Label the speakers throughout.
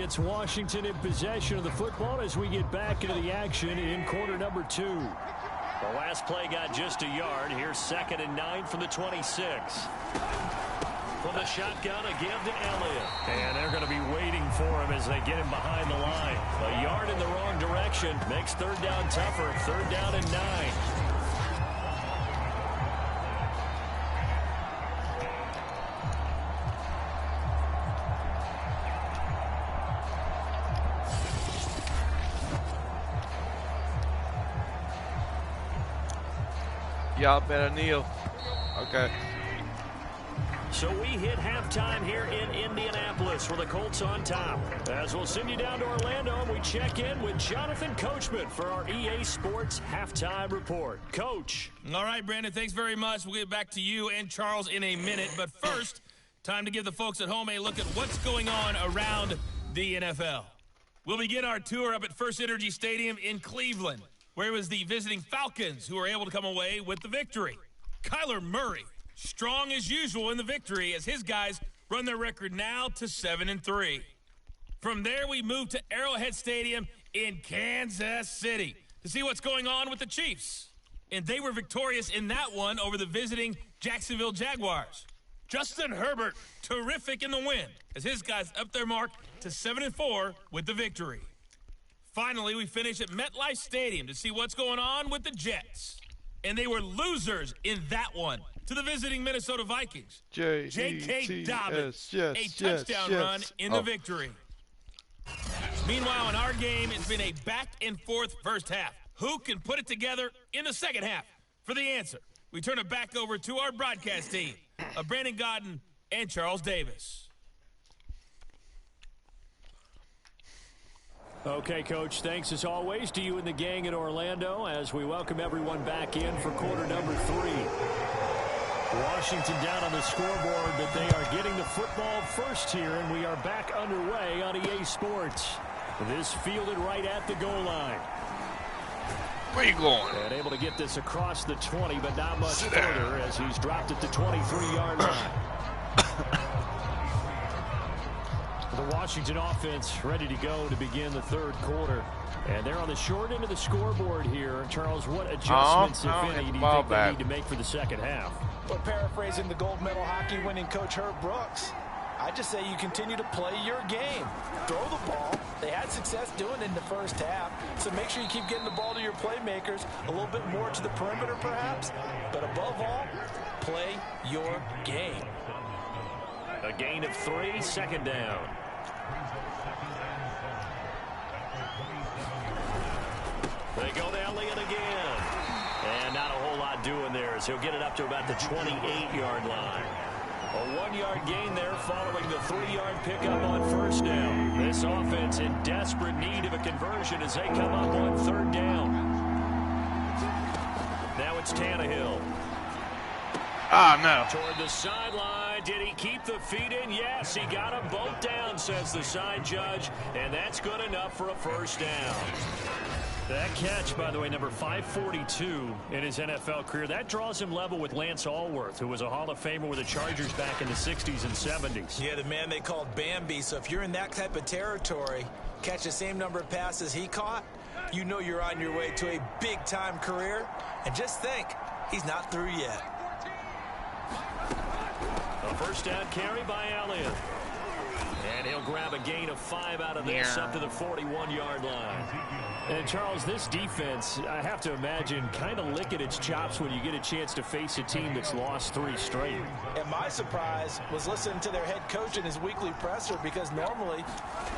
Speaker 1: it's Washington in possession of the football as we get back into the action in quarter number 2.
Speaker 2: The last play got just a yard. Here's 2nd and 9 from the 26. From the shotgun, a give to Elliott. And they're going to be waiting for him as they get him behind the line. A yard in the wrong direction makes 3rd down tougher. 3rd down and 9.
Speaker 3: Y'all better kneel. Okay.
Speaker 2: So we hit halftime here in Indianapolis for the Colts on top. As we'll send you down to Orlando, and we check in with Jonathan Coachman for our EA Sports Halftime Report. Coach.
Speaker 4: All right, Brandon, thanks very much. We'll get back to you and Charles in a minute. But first, time to give the folks at home a look at what's going on around the NFL. We'll begin our tour up at First Energy Stadium in Cleveland, where it was the visiting Falcons who were able to come away with the victory. Kyler Murray, strong as usual in the victory as his guys run their record now to 7-3. From there, we move to Arrowhead Stadium in Kansas City to see what's going on with the Chiefs. And they were victorious in that one over the visiting Jacksonville Jaguars. Justin Herbert, terrific in the win as his guys up their mark to 7-4 with the victory. Finally, we finish at MetLife Stadium to see what's going on with the Jets. And they were losers in that one to the visiting Minnesota Vikings. J.K. Dobbins, a touchdown run in the victory. Meanwhile, in our game, it's been a back-and-forth first half. Who can put it together in the second half? For the answer, we turn it back over to our broadcast team of Brandon Godden and Charles Davis.
Speaker 1: Okay, Coach, thanks as always to you and the gang in Orlando as we welcome everyone back in for quarter number 3. Washington down on the scoreboard, but they are getting the football first here, and we are back underway on EA Sports. This fielded right at the goal line.
Speaker 3: Where you going?
Speaker 1: And able to get this across the 20, but not much further as he's dropped it to 23-yard line. The Washington offense ready to go to begin the third quarter. And they're on the short end of the scoreboard here. Charles, what adjustments, if any, do you think they need to make for the second half?
Speaker 5: Well, paraphrasing the gold medal hockey winning coach Herb Brooks, I just say you continue to play your game. Throw the ball. They had success doing it in the first half, so make sure you keep getting the ball to your playmakers, a little bit more to the perimeter perhaps, but above all, play your game.
Speaker 2: A gain of 3, 2nd down. They go to Elliott again. And not a whole lot doing there as he'll get it up to about the 28-yard line. A 1-yard gain there following the 3-yard pickup on first down. This offense in desperate need of a conversion as they come up on 3rd down. Now it's Tannehill.
Speaker 3: Ah, no.
Speaker 2: Toward the sideline. Did he keep the feet in? Yes, he got them both down, says the side judge. And that's good enough for a first down. That catch, by the way, number 542 in his NFL career, that draws him level with Lance Allworth, who was a Hall of Famer with the Chargers back in the 60s and 70s.
Speaker 5: Yeah, the man they called Bambi. So if you're in that type of territory, catch the same number of passes he caught, you know you're on your way to a big-time career. And just think, he's not through yet.
Speaker 2: A first down carry by Elliott. And he'll grab a gain of 5 out of this up to the 41-yard line.
Speaker 1: And, Charles, this defense, I have to imagine, kind of licking its chops when you get a chance to face a team that's lost 3 straight.
Speaker 5: And my surprise was listening to their head coach in his weekly presser, because normally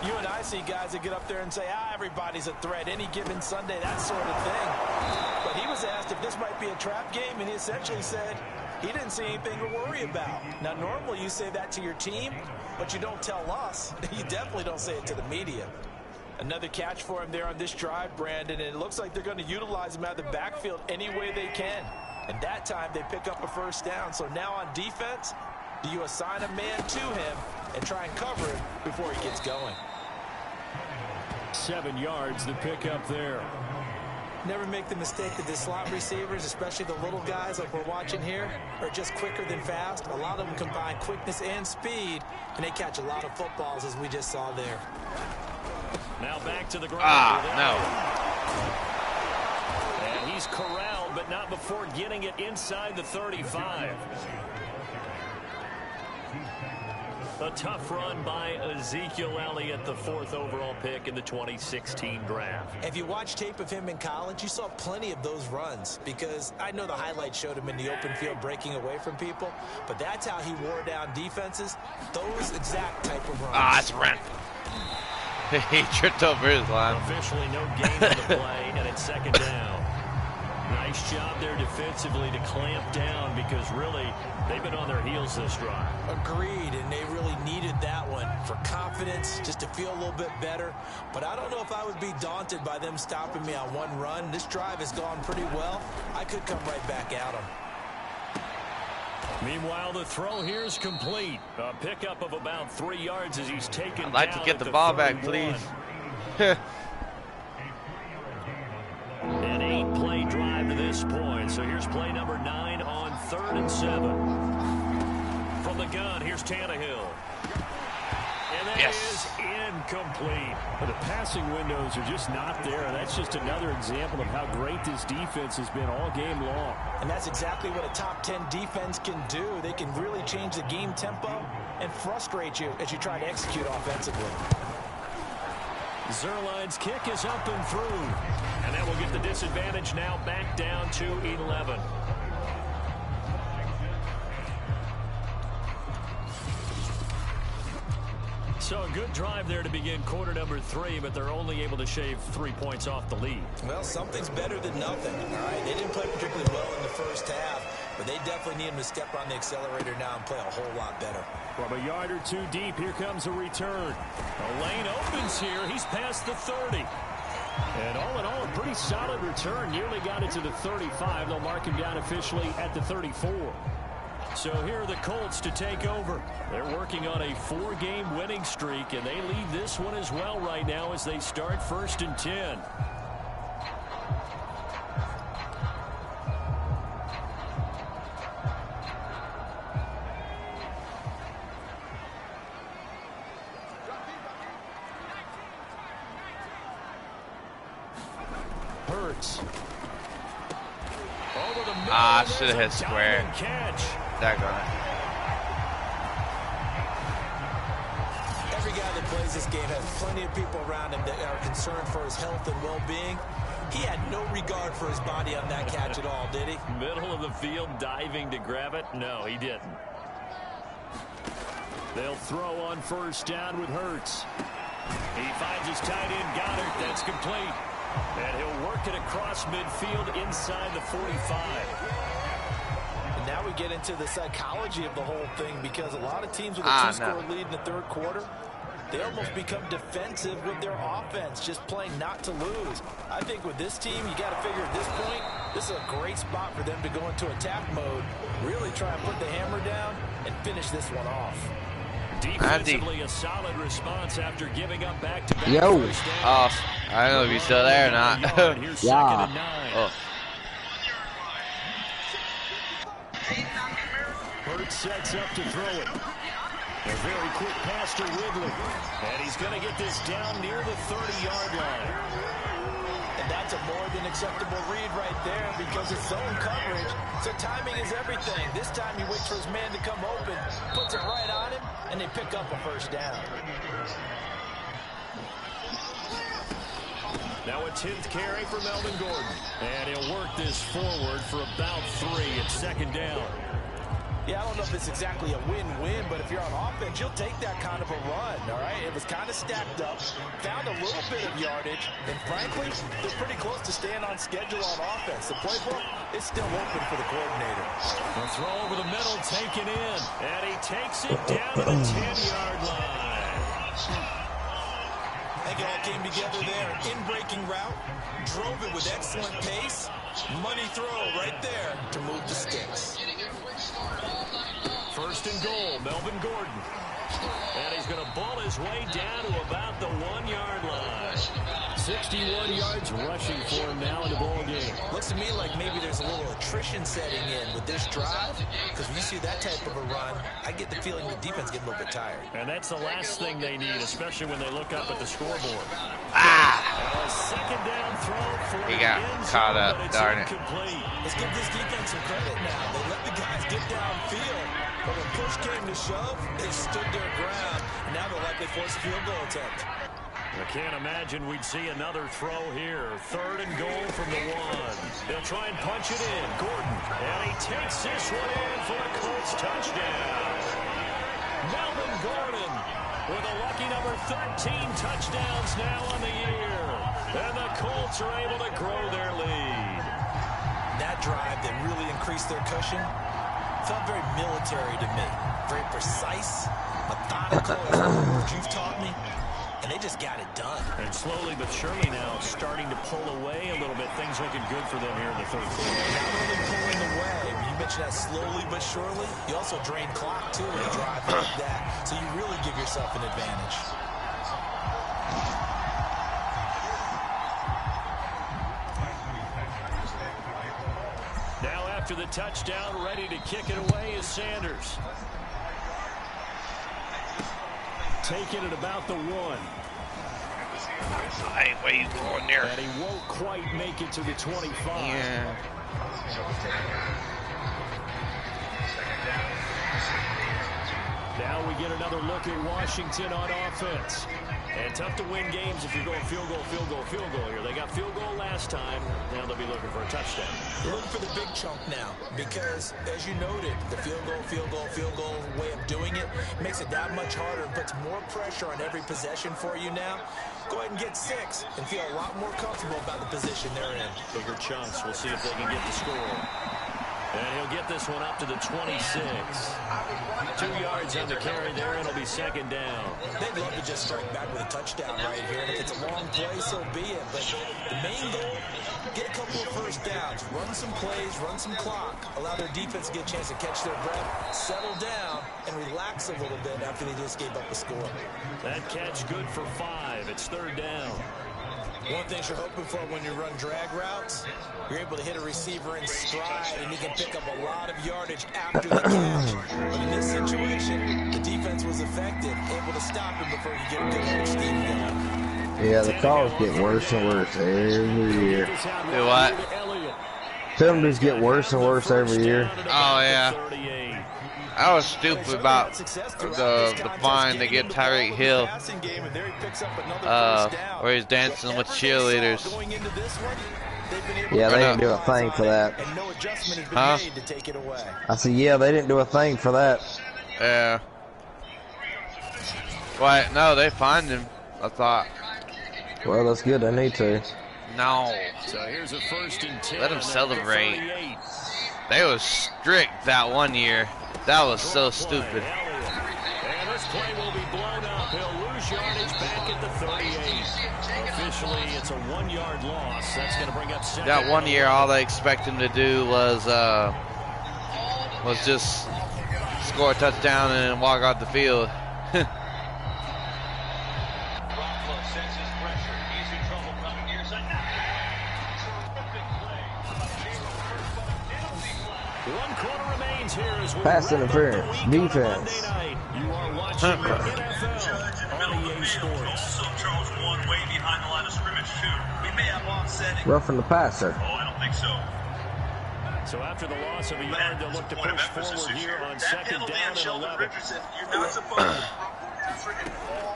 Speaker 5: you and I see guys that get up there and say, everybody's a threat any given Sunday, that sort of thing. But he was asked if this might be a trap game, and he essentially said he didn't see anything to worry about. Now, normally you say that to your team, but you don't tell us. You definitely don't say it to the media. Another catch for him there on this drive, Brandon, and it looks like they're going to utilize him out of the backfield any way they can. And that time they pick up a first down. So now on defense, do you assign a man to him and try and cover him before he gets going?
Speaker 1: 7 yards, the pickup there.
Speaker 5: Never make the mistake that the slot receivers, especially the little guys like we're watching here, are just quicker than fast. A lot of them combine quickness and speed, and they catch a lot of footballs as we just saw there.
Speaker 2: Now back to the ground.
Speaker 3: No.
Speaker 2: And he's corralled, but not before getting it inside the 35. A tough run by Ezekiel Elliott, the 4th overall pick in the 2016 draft.
Speaker 5: If you watch tape of him in college, you saw plenty of those runs, because I know the highlights showed him in the open field breaking away from people, but that's how he wore down defenses, those exact type of runs.
Speaker 3: That's a run. He tripped over his line.
Speaker 2: Officially no gain in the play, and it's 2nd down. Nice job there defensively to clamp down, because really they've been on their heels this drive.
Speaker 5: Agreed, and they really needed that one for confidence, just to feel a little bit better. But I don't know if I would be daunted by them stopping me on one run. This drive has gone pretty well. I could come right back at them.
Speaker 2: Meanwhile, the throw here is complete. A pickup of about 3 yards as he's taken.
Speaker 3: I'd like to get the ball back, please.
Speaker 2: An 8-play drive to this point. So here's play number 9 on 3rd and 7. From the gun, here's Tannehill. And that is incomplete.
Speaker 1: But the passing windows are just not there. That's just another example of how great this defense has been all game long.
Speaker 5: And that's exactly what a top 10 defense can do. They can really change the game tempo and frustrate you as you try to execute offensively.
Speaker 2: Zerline's kick is up and through. And that will get the disadvantage now back down to 11. So a good drive there to begin quarter number 3, but they're only able to shave 3 points off the lead.
Speaker 5: Well, something's better than nothing. All right, they didn't play particularly well in the first half, but they definitely need them to step on the accelerator now and play a whole lot better.
Speaker 1: From a yard or two deep, here comes a return.
Speaker 2: The lane opens here. He's past the 30.
Speaker 1: And all in all, a pretty solid return. Nearly got it to the 35. They'll mark him down officially at the 34.
Speaker 2: So here are the Colts to take over. They're working on a 4-game winning streak, and they lead this one as well right now as they start 1st and 10.
Speaker 1: Hurts.
Speaker 3: Should have hit square. Daggone it.
Speaker 5: Every guy that plays this game has plenty of people around him that are concerned for his health and well-being. He had no regard for his body on that catch at all, did he?
Speaker 2: Middle of the field, diving to grab it. No, he didn't.
Speaker 1: They'll throw on 1st down with Hurts.
Speaker 2: He finds his tight end, Goddard. That's complete. And he'll work it across midfield inside the 45.
Speaker 5: And now we get into the psychology of the whole thing, because a lot of teams with a 2-score lead in the 3rd quarter, they almost become defensive with their offense, just playing not to lose. I think with this team, you got to figure at this point, this is a great spot for them to go into attack mode, really try and put the hammer down and finish this one off.
Speaker 2: Defensively, a solid response after giving up back-to-back.
Speaker 6: Yo.
Speaker 3: Oh, I don't know if he's still there or not.
Speaker 6: Yeah.
Speaker 3: Oh.
Speaker 1: Hurts sets up to throw it. A very quick pass to Ridley.
Speaker 2: And he's going to get this down near the 30-yard line.
Speaker 5: And that's a more than acceptable read right there, because it's zone coverage, so timing is everything. This time he waits for his man to come open, puts it right on him, and they pick up a 1st down.
Speaker 2: Now a 10th carry for Melvin Gordon. And he'll work this forward for about 3. It's 2nd down.
Speaker 5: Yeah, I don't know if it's exactly a win-win, but if you're on offense, you'll take that kind of a run, all right? It was kind of stacked up, found a little bit of yardage, and frankly, they're pretty close to staying on schedule on offense. The playbook is still open for the coordinator.
Speaker 2: The throw over the middle, taken in, and he takes it down to the 10-yard line.
Speaker 5: I think it all came together there. In-breaking route, drove it with excellent pace. Money throw right there to move the sticks.
Speaker 2: 1st and goal, Melvin Gordon. And he's going to ball his way down to about the 1-yard line.
Speaker 1: 61 yards rushing for him now in the ball game.
Speaker 5: Looks to me like maybe there's a little attrition setting in with this drive, because when you see that type of a run, I get the feeling the defense getting a little bit tired.
Speaker 1: And that's the last thing they need, especially when they look up at the scoreboard.
Speaker 2: A second down throw for
Speaker 3: He got caught up, darn it.
Speaker 5: Let's give this defense some credit now. They let the guys get downfield, but when push came to shove, they stood their ground. Now they'll likely force a field goal attempt.
Speaker 1: I can't imagine we'd see another throw here. 3rd and goal from the 1. They'll try and punch it in. Gordon. And he takes this one in for a Colts touchdown. Melvin Gordon with a lucky number 13 touchdowns now on the year. And the Colts are able to grow their lead.
Speaker 5: That drive that really increased their cushion felt very military to me. Very precise, methodical, as the words you've taught me. And they just got it done.
Speaker 1: And slowly but surely now starting to pull away a little bit. Things looking good for them here in the 3rd quarter.
Speaker 5: Not only pulling away, you mentioned that slowly but surely, you also drain clock too in a drive like that. So you really give yourself an advantage.
Speaker 1: Now after the touchdown, ready to kick it away is Sanders. Taking it about the 1.
Speaker 3: Hey, where you going there?
Speaker 1: And he won't quite make it to the 25.
Speaker 3: Yeah.
Speaker 1: Now we get another look at Washington on offense. And tough to win games if you're going field goal, field goal, field goal here. They got field goal last time. Now they'll be looking for a touchdown.
Speaker 5: They're looking for the big chunk now because, as you noted, the field goal way of doing it makes it that much harder and puts more pressure on every possession for you now. Go ahead and get 6 and feel a lot more comfortable about the position they're in.
Speaker 1: Bigger chunks. We'll see if they can get the score. And he'll get this one up to the 26. 2 yards on the carry there, and it'll be 2nd down.
Speaker 5: They'd love to just strike back with a touchdown right here, and if it's a long play, so be it. But the main goal, get a couple of first downs, run some plays, run some clock, allow their defense to get a chance to catch their breath, settle down, and relax a little bit after they just gave up a score.
Speaker 1: That catch good for 5. It's 3rd down.
Speaker 5: One thing you're hoping for when you run drag routes, you're able to hit a receiver in stride, and he can pick up a lot of yardage after the catch. But in this situation, the defense was effective, able to stop him before you get a good head of steam going.
Speaker 6: Yeah, the calls get worse and worse every year.
Speaker 3: Do what?
Speaker 6: Some just get worse and worse every year.
Speaker 3: Oh, yeah. I was stupid about the fine to get Tyreek Hill where he's dancing with cheerleaders.
Speaker 6: Yeah, they didn't do a thing for that.
Speaker 3: Huh?
Speaker 6: I said, yeah, they didn't do a thing for that.
Speaker 3: Yeah. Wait, no, they fined him, I thought.
Speaker 6: Well, that's good. They need to.
Speaker 3: No.
Speaker 1: So here's a 1st and 10.
Speaker 3: Let them celebrate. They was strict that one year. That was so stupid.
Speaker 1: And this play will be blown up. He'll lose yardage back at the 38. Officially, it's a 1-yard loss. That's going to bring up 2nd.
Speaker 3: That one year, all they expect him to do was just score a touchdown and walk off the field.
Speaker 6: Pass interference, defense.
Speaker 1: You are watching the NFL on EA Sports.
Speaker 6: Roughing the passer.
Speaker 7: Oh, I don't think so.
Speaker 1: So after the loss of a yard, they'll look to push forward here on 2nd down and 11.
Speaker 7: You're not supposed to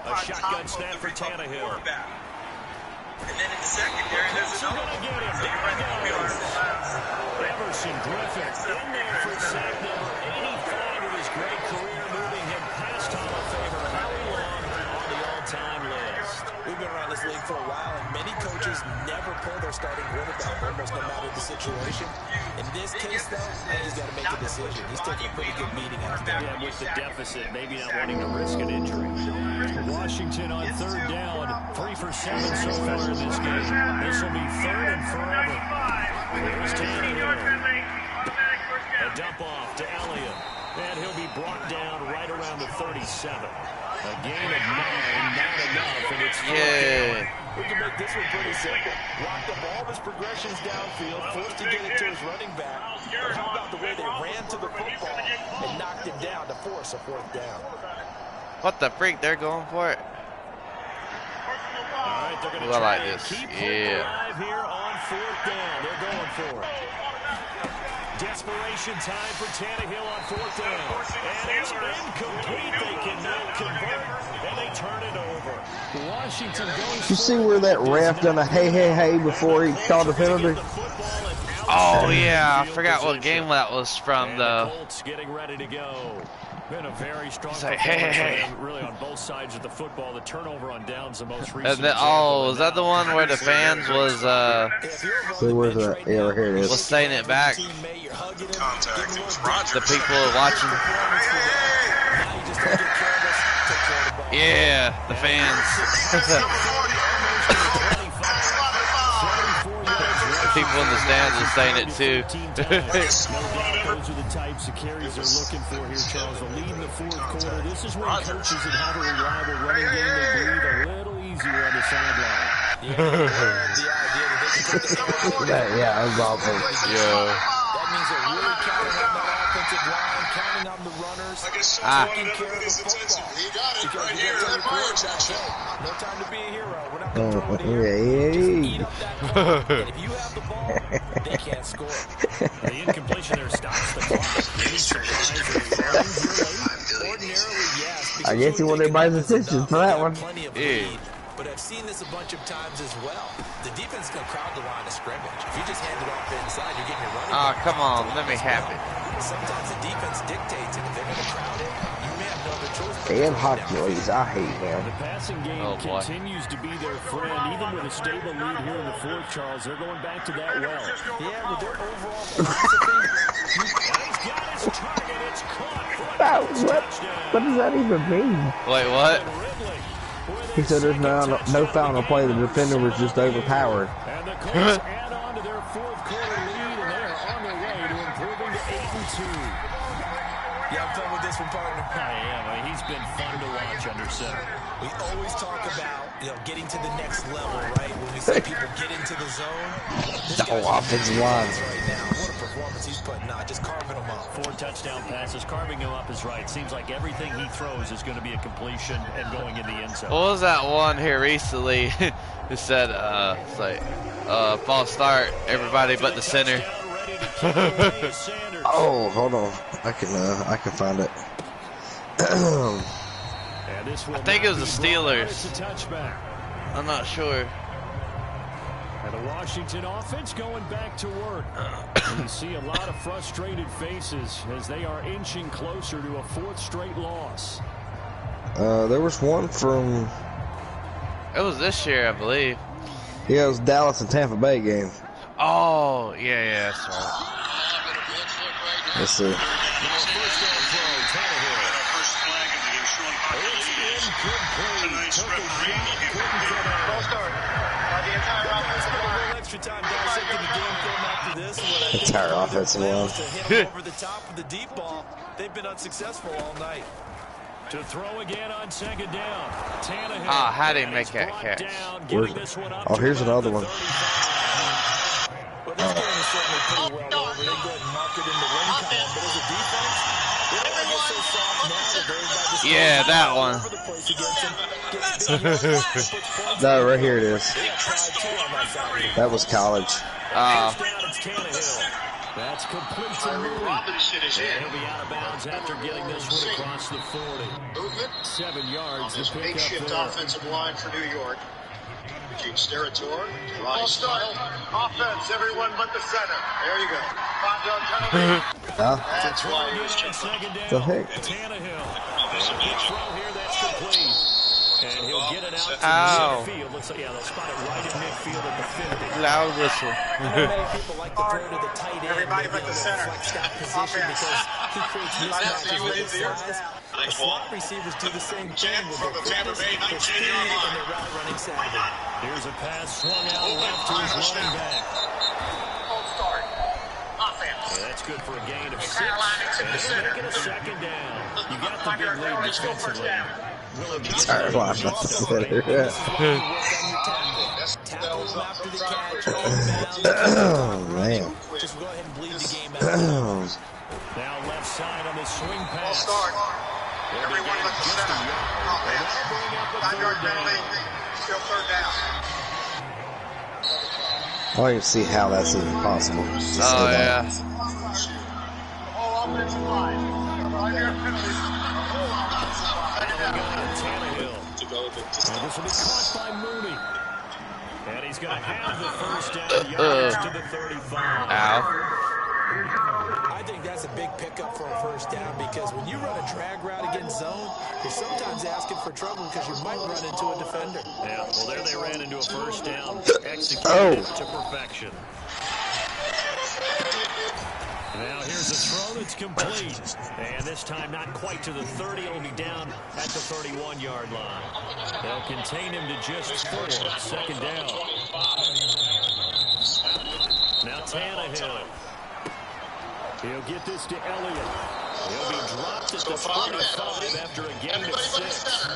Speaker 1: A shotgun snap for Tannehill.
Speaker 7: And then in the secondary, there's another one.
Speaker 1: Emerson Griffith in there for sack number 85 of his great career, moving him past Hall of Famer Howie Long on the all-time list.
Speaker 5: We've been around this league for a while, and many coaches never pull their starting quarterback, almost no matter the situation. In this case, though, he's got to make a decision. He's taking a pretty good beating out there.
Speaker 1: Yeah, with the deficit, maybe not wanting to risk an injury. Washington on 3rd down, 3 for 7 so far in this game. This will be 3rd and forever. Here's Tannehill. A dump off to Elliott, and he'll be brought down right around the 37. A gain of 9, not enough, and
Speaker 3: Yeah.
Speaker 5: We can make this one pretty simple. Locked up all his progressions downfield, forced to get it to his running back. But how about the way they ran to the football and knocked it down to force a fourth down?
Speaker 3: What the freak? They're going for it.
Speaker 2: All right, they're going to
Speaker 3: try to keep
Speaker 2: hope alive here on fourth down. They're going for it. Desperation time for Tannehill on fourth down. And it's incomplete. They cannot convert, and they turn it over. Washington goes.
Speaker 6: You see where that ref done a hey before he called the penalty?
Speaker 3: Oh yeah, I forgot what game that was from though.
Speaker 2: The Colts getting ready to go. Been a very strong
Speaker 3: like,
Speaker 2: performance
Speaker 3: hey.
Speaker 2: really on both sides of the football. The turnover on downs the most recent.
Speaker 3: And then, oh, is that the one where the fans was
Speaker 6: See where's that? Yeah, right here it is.
Speaker 3: was saying it back? The people watching. Yeah, the fans. The people in the stands are saying it too.
Speaker 1: Those are the types of carries they're looking for here, Charles. The lead in the fourth quarter. This is when coaches that have a reliable running game, they breathe a little easier on the sideline.
Speaker 6: Yeah, that was awful.
Speaker 3: Yeah.
Speaker 5: That means they're really counting on that offensive line, counting on the runners, taking care of the football. Because you got to tell your quarterback, no time to be a hero. We're not going to throw it here. Just eat up that clock. And if you have the ball, they can't score.
Speaker 2: The incompletion there stops the clock.
Speaker 5: Ordinarily, yes.
Speaker 6: I guess he wanted everybody's attention for that one.
Speaker 5: But I've seen this a bunch of times as well. The defense can crowd the line of scrimmage. If you just hand it off inside, you're getting your running back.
Speaker 3: Oh, come on, let me have it.
Speaker 5: Sometimes the defense dictates it. If they're going to crowd it, you may have no other choice.
Speaker 6: And Hopkins, I hate him.
Speaker 1: The passing game continues to be their friend. Even with a stable lead here in the fourth, Charles, they're going back to that well.
Speaker 5: Yeah, with their overall philosophy.
Speaker 2: He's got his target. It's caught.
Speaker 6: What does that even mean?
Speaker 3: Wait, what?
Speaker 6: He said there's no final play. The defender was just overpowered.
Speaker 1: And the Colts add on to their fourth quarter lead, and they are on their way to improving to 8-2.
Speaker 5: You have fun with this one, partner?
Speaker 2: I am. I mean, he's been fun to watch under center.
Speaker 5: We always talk about, getting to the next level, right? When we see people get into the zone.
Speaker 6: The whole offensive line.
Speaker 5: Right now, what a performance he's putting on, just carving them up.
Speaker 2: 4 touchdown passes, carving him up is right. Seems like everything he throws is going to be a completion and going in the end zone.
Speaker 3: What was that one here recently? Who said, it's like, false start, everybody but the center.
Speaker 6: Oh, hold on. I can find it.
Speaker 3: I think it was the Steelers. I'm not sure.
Speaker 1: And the Washington offense going back to work. You see a lot of frustrated faces as they are inching closer to a 4th straight loss.
Speaker 6: There was one from...
Speaker 3: It was this year, I believe.
Speaker 6: Yeah, it was Dallas and Tampa Bay game.
Speaker 3: Oh, yeah, that's right.
Speaker 6: Let's see. Entire offensive line.
Speaker 5: Over the top of the deep ball. They've been unsuccessful all night.
Speaker 2: To throw again on second down. Tannehill.
Speaker 3: Ah, how did he make that catch?
Speaker 6: Oh, here's another one.
Speaker 5: Well, this game is certainly pretty well over. They go ahead and mark it in the win column, but as a defense, they don't get so soft now that everybody just
Speaker 3: yeah, that one.
Speaker 5: over the place against them. Gets big yards, puts points.
Speaker 6: No, right here it is.
Speaker 5: They got pride too on that side.
Speaker 6: That was college.
Speaker 1: That's complete to Moody. And he'll be out of bounds after getting this one across the 40. 7 yards.
Speaker 8: This makeshift offensive line for New York. Gene Steratore, Ronnie Style. Offense, everyone but the center. There you go. 5-yard penalty. That's why he was checked.
Speaker 6: The heck?
Speaker 2: Tannehill. Throw here, that's complete. And he'll get it out to midfield. Looks like, they'll spot it right at midfield at the 50.
Speaker 3: Loud whistle.
Speaker 5: Many people like to throw to the tight end.
Speaker 8: Everybody but the center.
Speaker 5: Flex that position because he creates mismatches with his size. The slot receivers do the same thing with their quickness, their speed, and their route running savvy.
Speaker 2: Here's a pass swung out left to his running back. Yeah, that's good for a gain of 6. And they're making a second down. You got the big lead defensively.
Speaker 6: Tired watching. Oh, man.
Speaker 5: Just go ahead and bleed the game out.
Speaker 2: Now left side on the swing pass.
Speaker 8: Start. Everyone but the center. Offense. 9-yard penalty. Still third down.
Speaker 6: I don't even see how that's even possible.
Speaker 3: Oh, yeah.
Speaker 8: All offensive line. 5-yard penalty.
Speaker 2: And this will be caught by Mooney. And he's going to have the first down yards to the 35.
Speaker 3: Ow.
Speaker 5: I think that's a big pickup for a first down because when you run a drag route against zone, you're sometimes asking for trouble because you might run into a defender.
Speaker 2: Yeah, well, there they ran into a first down. Executed to perfection. Now here's a throw that's complete. And this time not quite to the 30. It'll be down at the 31-yard line. They'll contain him to just 4. Second down. Now Tannehill. He'll get this to Elliott. He'll be dropped at the 45 after a gain of 6.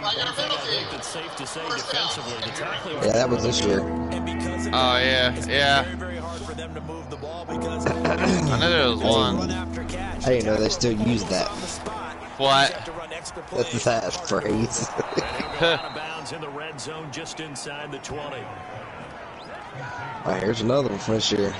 Speaker 2: One thing I think that's safe to say defensively, the tackling.
Speaker 6: Yeah, that was this year.
Speaker 3: Oh, yeah. Yeah.
Speaker 5: Very, very hard for them to move the ball because
Speaker 3: I know there was one.
Speaker 6: I didn't know they still use that.
Speaker 3: What?
Speaker 6: That's that phrase.
Speaker 2: Out of bounds in the red zone just inside the 20.
Speaker 6: Oh, here's another one from this year.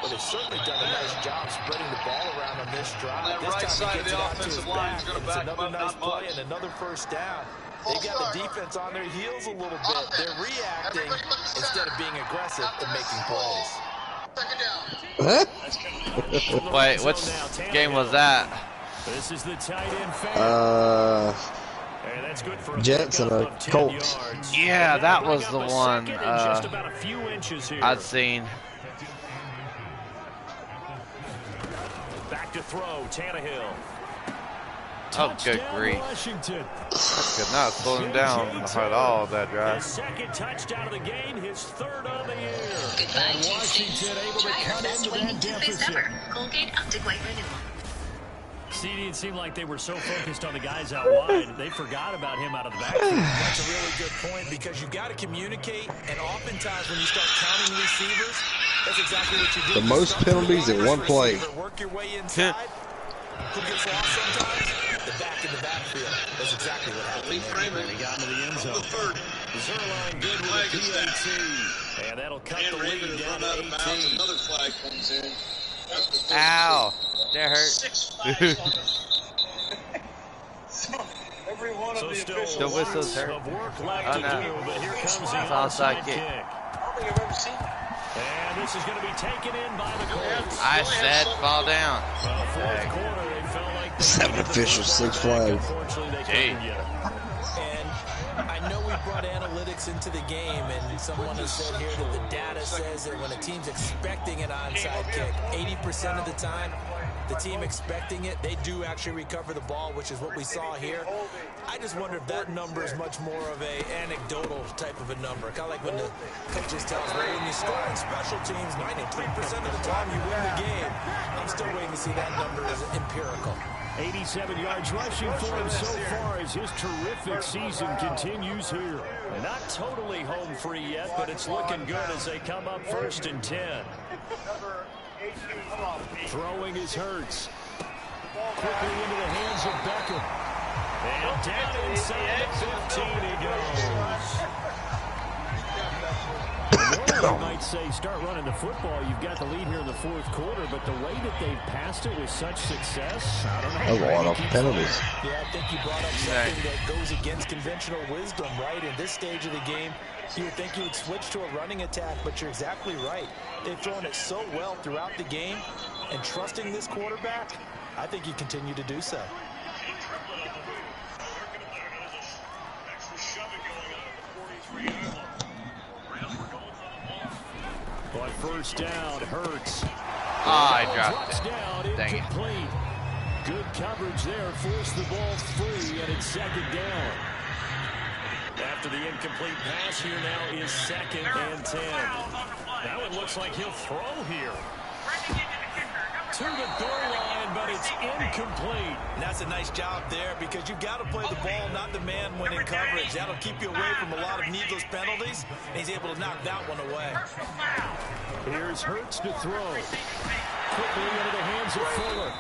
Speaker 5: But they've certainly done a nice job spreading the ball around on this drive.
Speaker 8: That
Speaker 5: This
Speaker 8: right
Speaker 5: time
Speaker 8: side
Speaker 5: he
Speaker 8: of
Speaker 5: gets
Speaker 8: the
Speaker 5: it out to
Speaker 8: offensive
Speaker 5: his
Speaker 8: line
Speaker 5: back,
Speaker 8: is going to
Speaker 5: and it's
Speaker 8: back him
Speaker 5: another
Speaker 8: up
Speaker 5: nice
Speaker 8: not
Speaker 5: play
Speaker 8: much.
Speaker 5: and another first down. They got the defense on their heels a little bit. They're reacting instead of being aggressive and making plays.
Speaker 6: Huh?
Speaker 3: Wait, which game was that?
Speaker 2: This is the tight end and that's good for a
Speaker 6: Jets and
Speaker 2: pickup
Speaker 6: a
Speaker 2: of 10
Speaker 6: Colts.
Speaker 2: yards.
Speaker 3: Yeah, that was
Speaker 2: Bring
Speaker 3: the
Speaker 2: up a
Speaker 3: one
Speaker 2: second and just about a few inches here.
Speaker 3: I'd seen.
Speaker 2: Back to throw, Tannehill.
Speaker 3: Oh, good grief.
Speaker 2: Washington.
Speaker 3: Could not slow him down at all, that
Speaker 2: His
Speaker 3: drive.
Speaker 2: second touchdown of the game, his third on the year.
Speaker 9: Goodbye,
Speaker 2: And Washington able to
Speaker 9: Try
Speaker 2: cut
Speaker 9: our best
Speaker 2: into
Speaker 9: whitening
Speaker 2: that
Speaker 9: toothpaste
Speaker 2: deficit.
Speaker 9: ever. Colgate Optic White Renewal.
Speaker 2: CD, it seemed like they were so focused on the guys out wide, they forgot about him out of the backfield.
Speaker 5: That's a really good point because you got to communicate, and oftentimes when you start counting receivers, that's exactly what you do.
Speaker 6: The most penalties in one play.
Speaker 5: Work your way inside. Who gets lost sometimes? The back in the backfield. That's exactly what happened.
Speaker 2: And he got into the end zone. Zerline good with a PAT. And that'll cut the lead down to 18.
Speaker 8: Another flag comes in.
Speaker 3: Ow. That hurt.
Speaker 8: Every one of the
Speaker 2: still
Speaker 8: officials.
Speaker 3: The whistle's hurt.
Speaker 2: of work left
Speaker 3: Oh,
Speaker 2: to
Speaker 3: no.
Speaker 2: do, but here comes the
Speaker 3: It's onside
Speaker 2: onside
Speaker 3: kick.
Speaker 2: kick.
Speaker 8: I don't think I've ever seen that.
Speaker 2: And this is going to be taken in by the Colts.
Speaker 3: I said fall down.
Speaker 2: Well, fourth quarter, they felt like they
Speaker 6: Seven
Speaker 2: needed the
Speaker 6: officials,
Speaker 2: first
Speaker 6: 6
Speaker 2: back.
Speaker 6: flags.
Speaker 2: Unfortunately, they
Speaker 3: Gee.
Speaker 2: couldn't get it.
Speaker 5: And I know we brought analytics into the game, and someone has said here that the data says that when a team's expecting an onside kick, 80% of the time, the team expecting it, they do actually recover the ball, which is what we saw here. I just wonder if that number is much more of a anecdotal type of a number. Kind of like when the coaches tell us, well, when you score in special teams, 93% of the time you win the game. I'm still waiting to see that number as empirical.
Speaker 2: 87 yards rushing for him so far as his terrific season continues here. And not totally home free yet, but it's looking good as they come up 1st and 10. Throwing is Hurts. Quickly into the hands of Beckham. And down inside the 15 he goes. Normally, you might say start running the football. You've got the lead here in the fourth quarter, but the way that they've passed it with such success, I don't know.
Speaker 6: A lot of penalties.
Speaker 5: Yeah, I think you brought up something that goes against conventional wisdom, right? In this stage of the game, you would think you would switch to a running attack, but you're exactly right. They've thrown it so well throughout the game, and trusting this quarterback, I think you continue to do so.
Speaker 2: On first down, Hurts.
Speaker 3: I dropped it.
Speaker 2: Down,
Speaker 3: Dang it.
Speaker 2: incomplete. Good coverage there. Forced the ball free, and it's second down. After the incomplete pass, here now is 2nd and 10. Now it looks like he'll throw here. to the goal line, but it's incomplete.
Speaker 5: And that's a nice job there because you've got to play the ball, not the man when in coverage. That'll keep you away from a lot of needless penalties, and he's able to knock that one away.
Speaker 2: Here's Hurts to throw. Quickly into the hands of Fuller.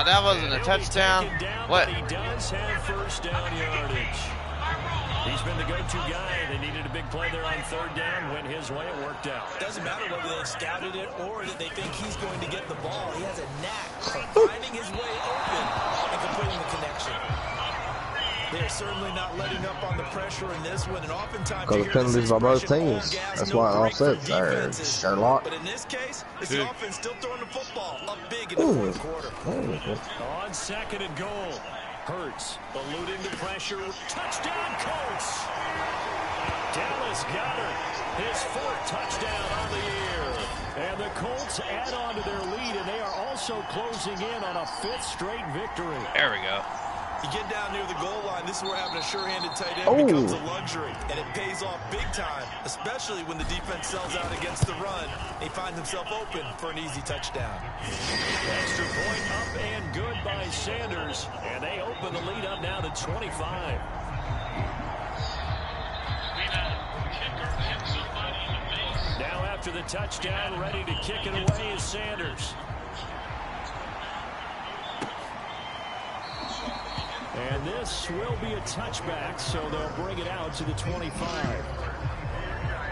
Speaker 3: That wasn't a touchdown. What?
Speaker 2: He does have first down yardage. He's been the go-to guy. They needed a big play there on third down. Went his way. It worked out.
Speaker 5: Doesn't matter whether they scouted it or that they think he's going to get the ball. He has a knack for finding his way open and completing the connection. They're certainly not letting up on the pressure in this one, and oftentimes
Speaker 6: because the penalties by both teams. That's why offset there, Sherlock.
Speaker 5: But in this case, it's the offense still throwing the football up big in the fourth quarter.
Speaker 2: On second and goal, Hurts alluding to pressure. Touchdown, Colts! Dallas Goedert, his fourth touchdown on the year. And the Colts add on to their lead, and they are also closing in on a fifth straight victory.
Speaker 3: There we go.
Speaker 5: You get down near the goal line, this is where having a sure-handed tight end becomes a luxury, and it pays off big time, especially when the defense sells out against the run. He finds himself open for an easy touchdown.
Speaker 2: Extra point up and good by Sanders, and they open the lead up now to 25. Now after the touchdown, ready to kick it away is Sanders. And this will be a touchback, so they'll bring it out to the 25.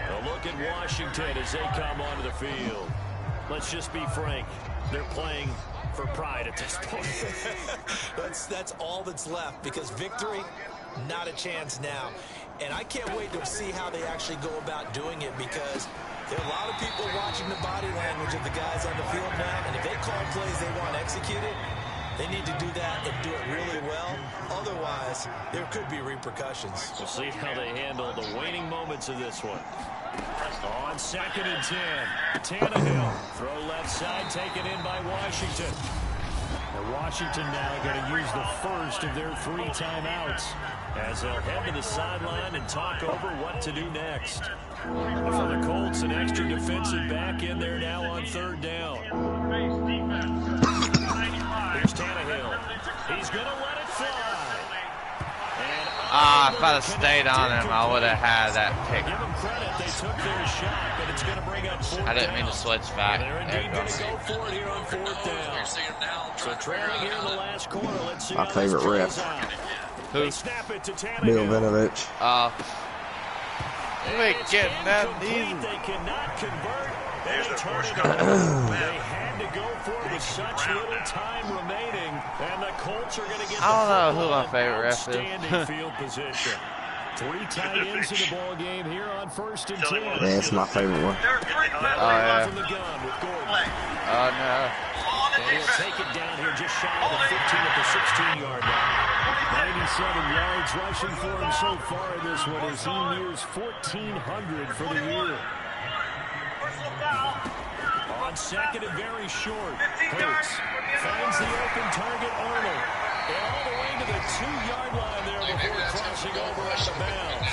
Speaker 2: A look at Washington as they come onto the field. Let's just be frank. They're playing for pride at this point.
Speaker 5: That's all that's left, because victory, not a chance now. And I can't wait to see how they actually go about doing it, because there are a lot of people watching the body language of the guys on the field now, and if they call plays they want executed, they need to do that and do it really well. Otherwise, there could be repercussions.
Speaker 2: We'll see how they handle the waning moments of this one. On second and 10, Tannehill. Throw left side, taken in by Washington. And Washington now going to use the first of their 3 timeouts as they'll head to the sideline and talk over what to do next. And for the Colts, an extra defensive back in there now on third down. Here's Tannehill. He's going to let it fly.
Speaker 3: If I'd have stayed on him, I would have had that pick.
Speaker 2: Give them credit. They took their shot, but it's going to bring up fourth down.
Speaker 3: I didn't mean to switch back.
Speaker 2: They're indeed going to go for it here on fourth down. So trailing here in the last quarter. Let's see
Speaker 6: my favorite rep.
Speaker 2: Who? Snap it to
Speaker 6: Melvin Gordon.
Speaker 3: You ain't getting that easy.
Speaker 2: They cannot convert.
Speaker 7: There's the first
Speaker 2: They had to go for it with such little time remaining, and the Colts are going to get
Speaker 3: I don't know who my favorite ref is.
Speaker 2: Outstanding field position. 3 tight ends in the ball game here on first and 10.
Speaker 6: Yeah, it's my favorite one.
Speaker 2: From the gun with Gordon.
Speaker 3: Oh no.
Speaker 2: And he'll take it down here just shy of the 15 at the 16-yard line. 97 yards rushing for him so far in this one as he nears 1,400 for the year. On second and very short, Hurts finds the open target, Arnold. And all the way to the 2-yard line there before crossing over out of bounds.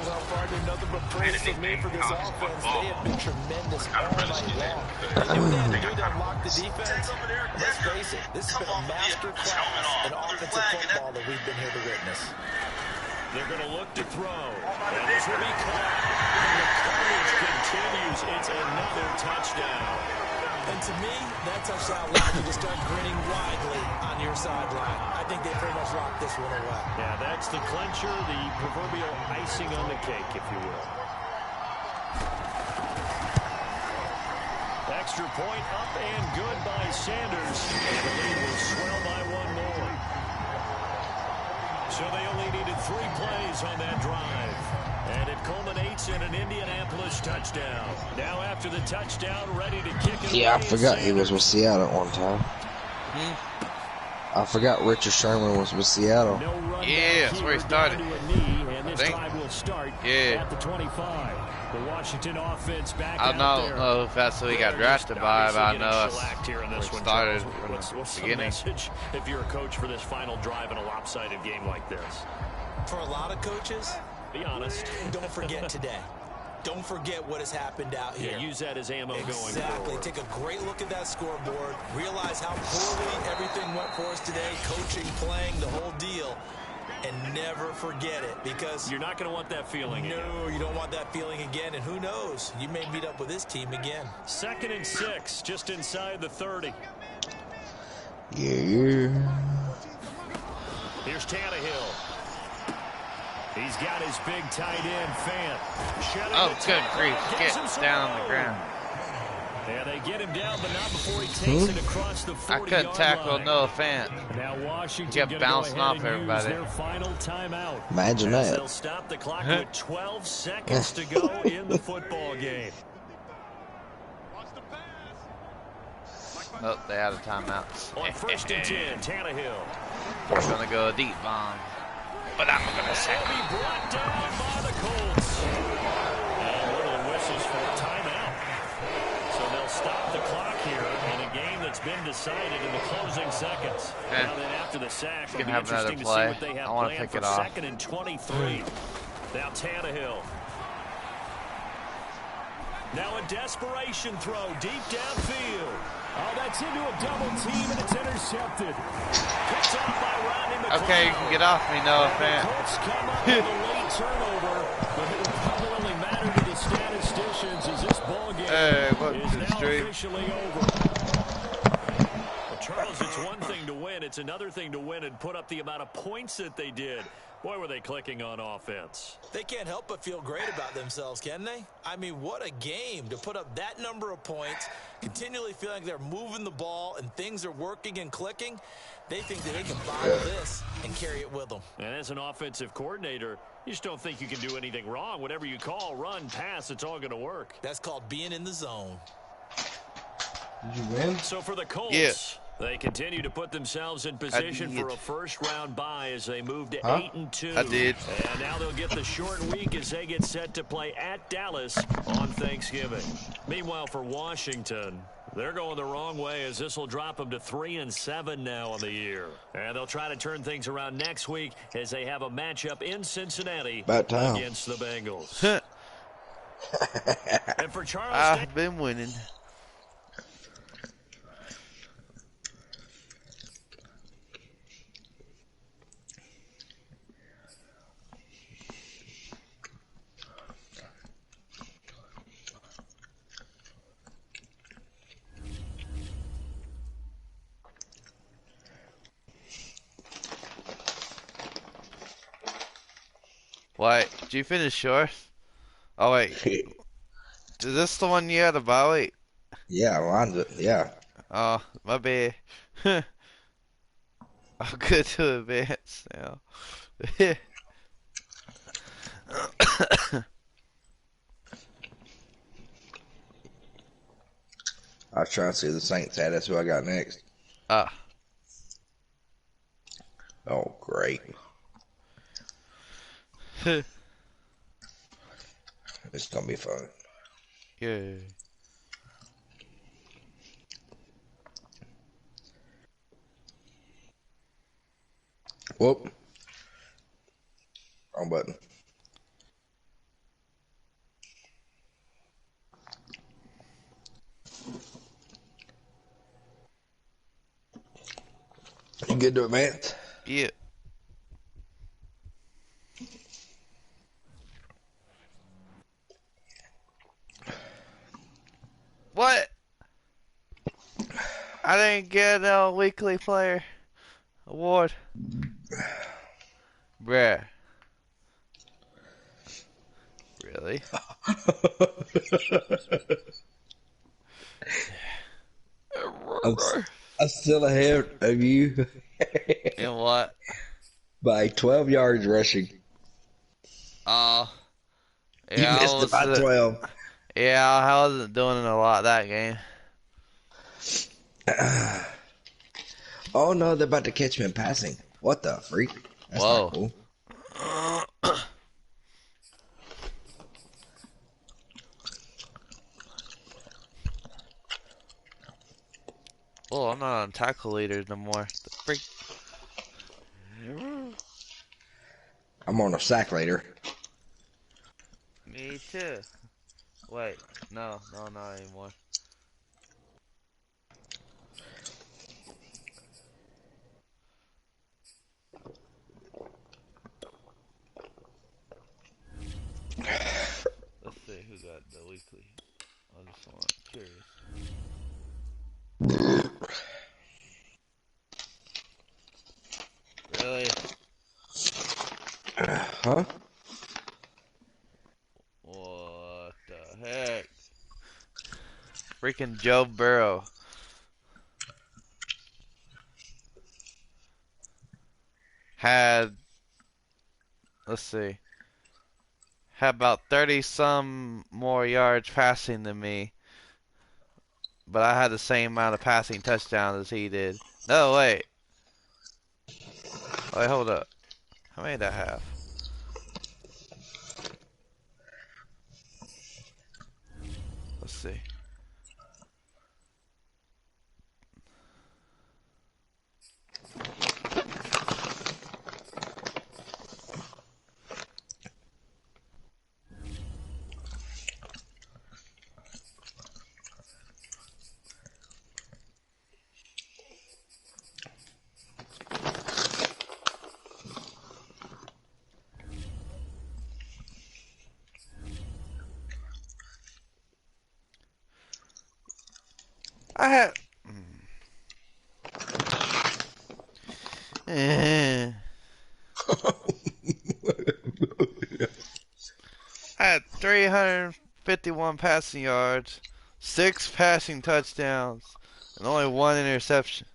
Speaker 5: Well, partner, nothing but praise from me for this offense. They have been tremendous all night long. They knew they had to do to unlock the defense. Let's face it, this has been a master class in offensive football that we've been here to witness.
Speaker 2: They're going to look to throw. And this will be caught. And the coverage continues. It's another touchdown.
Speaker 5: And to me, that touchdown allowed you to start grinning widely on your sideline. I think they pretty much locked this one away.
Speaker 2: Yeah, that's the clincher, the proverbial icing on the cake, if you will. Extra point up and good by Sanders. And the lead will swell by 1 more. So they only needed 3 plays on that drive. And it culminates in an Indianapolis touchdown. Now after the touchdown, ready to kick it.
Speaker 6: Yeah, I forgot he was with Seattle at one time. I forgot Richard Sherman was with Seattle.
Speaker 3: Yeah, that's where he started.
Speaker 2: And this drive will start at the 25. The Washington offense back
Speaker 3: I don't know if that's who he got drafted by, but I know that's where he started from the beginning.
Speaker 2: Message if you're a coach for this final drive in a lopsided game like this?
Speaker 5: For a lot of coaches,
Speaker 2: be honest.
Speaker 5: Don't forget today. don't forget what has happened out here.
Speaker 2: Yeah, use that as ammo going forward.
Speaker 5: Exactly. Take a great look at that scoreboard. Realize how poorly everything went for us today. Coaching, playing, the whole deal. And never forget it, because
Speaker 2: you're not going to want that feeling again.
Speaker 5: No, you don't want that feeling again. And who knows? You may meet up with this team again.
Speaker 2: 2nd and 6, just inside the 30.
Speaker 6: Yeah.
Speaker 2: Here's Tannehill. He's got his big tight end, Fant.
Speaker 3: Oh, good grief. Get down on the ground.
Speaker 2: Yeah, they get him down, but not before he takes it across the 40-yard line.
Speaker 3: I couldn't tackle no Fant.
Speaker 2: Now Washington
Speaker 3: kept bouncing off everybody.
Speaker 2: Their final timeout.
Speaker 6: Imagine that.
Speaker 2: They'll stop the clock with 12 seconds to go in the football game.
Speaker 3: Oh, they had a timeout.
Speaker 2: On 1st and 10, Tannehill.
Speaker 3: We're going to go a deep bomb. But I'm going to sack
Speaker 2: him. Be brought down by the Colts. And one of the whistles for a timeout. So they'll stop the clock here in a game that's been decided in the closing seconds. Now then after the sack, it'll be interesting to see what they have planned for 2nd and 23. Now Tannehill. Now a desperation throw deep downfield. Oh, that's into a double team, and it's intercepted. Picked off by Rodney McLeod.
Speaker 3: Okay, you can get off me, Noah Fant.
Speaker 2: Colts come up with a late turnover, but it will probably only matter to the statisticians as this ball game is now officially over. Well, Charles, it's one thing to win. It's another thing to win and put up the amount of points that they did. Boy, were they clicking on offense.
Speaker 5: They can't help but feel great about themselves, can they? I mean, what a game to put up that number of points, continually feeling they're moving the ball and things are working and clicking. They think that they can bottle this and carry it with them.
Speaker 2: And as an offensive coordinator, you just don't think you can do anything wrong. Whatever you call, run, pass, it's all going to work.
Speaker 5: That's called being in the zone.
Speaker 6: Did you win?
Speaker 2: So for the Colts, they continue to put themselves in position for a first-round bye as they move to 8-2.
Speaker 3: I did.
Speaker 2: And now they'll get the short week as they get set to play at Dallas on Thanksgiving. Meanwhile, for Washington, they're going the wrong way as this will drop them to 3-7 now on the year. And they'll try to turn things around next week as they have a matchup in Cincinnati against the Bengals. And for Charles,
Speaker 3: I've been winning. What? Did you finish yours? Oh, wait. Is this the one you had about? Wait.
Speaker 6: Yeah, mine's yeah.
Speaker 3: Oh, my bad. I'll go to advance now.
Speaker 6: I was trying to see who the Saints had. That's who I got next.
Speaker 3: Ah.
Speaker 6: Oh, great. It's gonna be fun.
Speaker 3: Yeah.
Speaker 6: Whoop. Wrong button. You good to advance?
Speaker 3: Yeah. What? I didn't get a weekly player award. Bruh. Really?
Speaker 6: I'm still ahead of you.
Speaker 3: In what?
Speaker 6: By 12 yards rushing.
Speaker 3: Oh.
Speaker 6: Yeah, you missed it by 12.
Speaker 3: Yeah, I wasn't doing a lot that game.
Speaker 6: Oh no, they're about to catch me in passing. What the freak? That's not cool.
Speaker 3: Oh, I'm not on tackle leader no more. The freak.
Speaker 6: I'm on a sack later.
Speaker 3: Me too. Wait, no, not anymore. Let's see who got the weekly. I just want curious. Really?
Speaker 6: Huh?
Speaker 3: What the heck? Freaking Joe Burrow. Had, let's see, had about 30 some more yards passing than me, but I had the same amount of passing touchdowns as he did. No, wait. Wait, hold up. How many did I have? Let's see. I had. I had 351 passing yards, 6 passing touchdowns, and only 1 interception.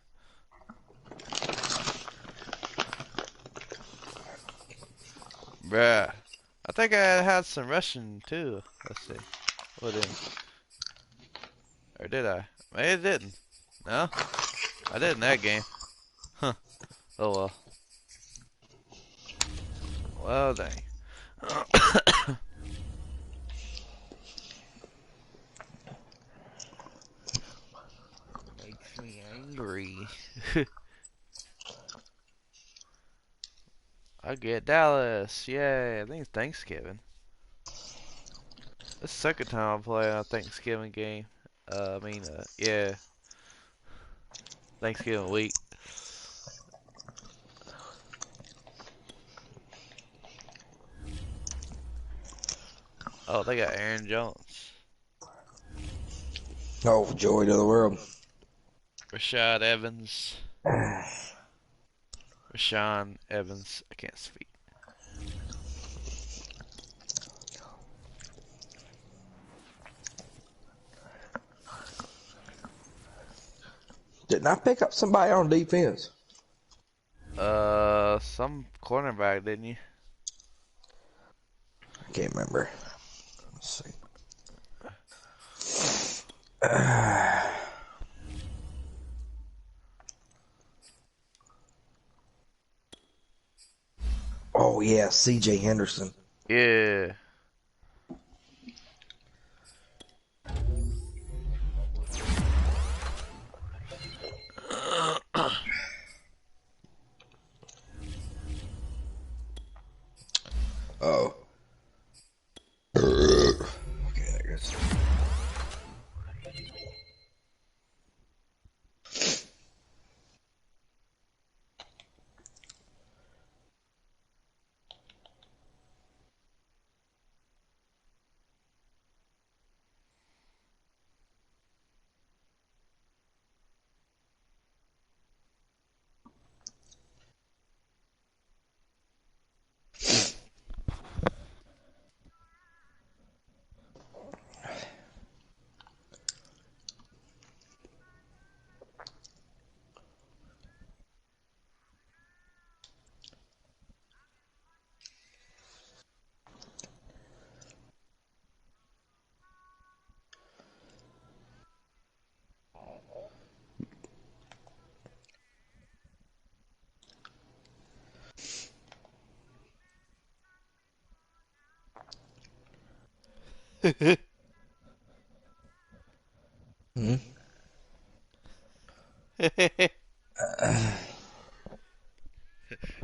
Speaker 3: Bruh. I think I had some rushing too. Let's see. What did? Or did I? Maybe it didn't. No? I did in that game. Huh. Oh well. Well, dang. Makes me angry. I get Dallas. Yay. I think it's Thanksgiving. It's the second time I'm playing a Thanksgiving game. Yeah. Thanksgiving week. Oh, they got Aaron Jones.
Speaker 6: Oh, joy to the world.
Speaker 3: Rashad Evans. Rashawn Evans. I can't speak.
Speaker 6: Didn't I pick up somebody on defense?
Speaker 3: Some cornerback, didn't you?
Speaker 6: I can't remember. Let's see. Oh, yeah, C.J. Henderson.
Speaker 3: Yeah.
Speaker 6: Oh. Okay, I guess. Hmm?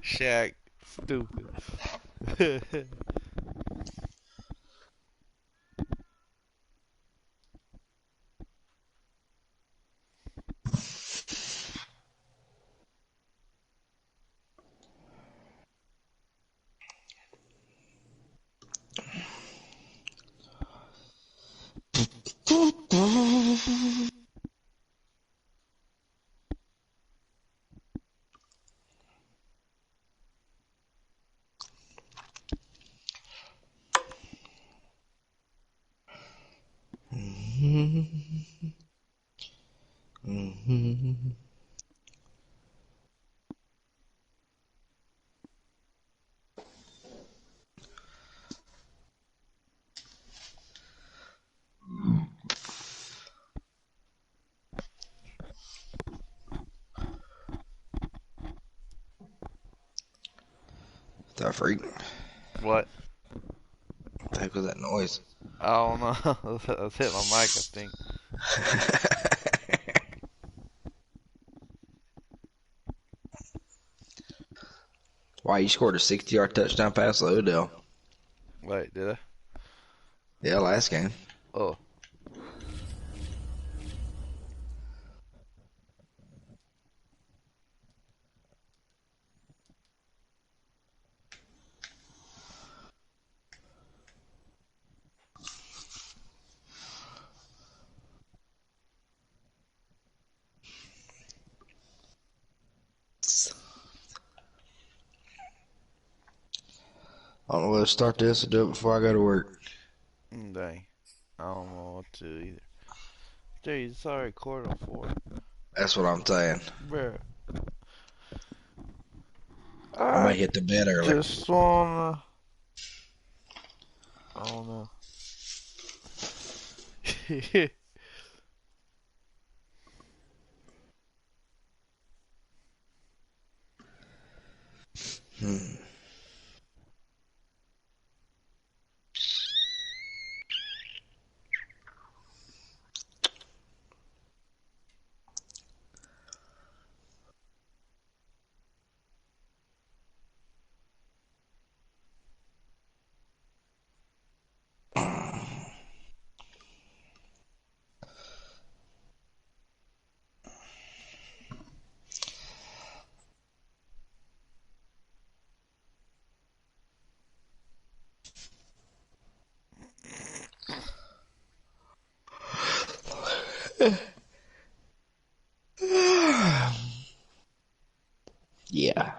Speaker 3: Shaq, stupid.
Speaker 6: That freak.
Speaker 3: What?
Speaker 6: What the heck was that noise?
Speaker 3: I don't know. I was hitting my mic, I think.
Speaker 6: Wow, you scored a 60-yard touchdown pass to Odell.
Speaker 3: Wait, did I?
Speaker 6: Yeah, last game.
Speaker 3: Oh.
Speaker 6: I don't know whether to start this or do it before I go to work.
Speaker 3: Dang. I don't know what to either. Dude, it's already Q4.
Speaker 6: That's what I'm saying.
Speaker 3: Bruh.
Speaker 6: I might hit the bed early.
Speaker 3: Just wanna... I don't know.
Speaker 6: Yeah.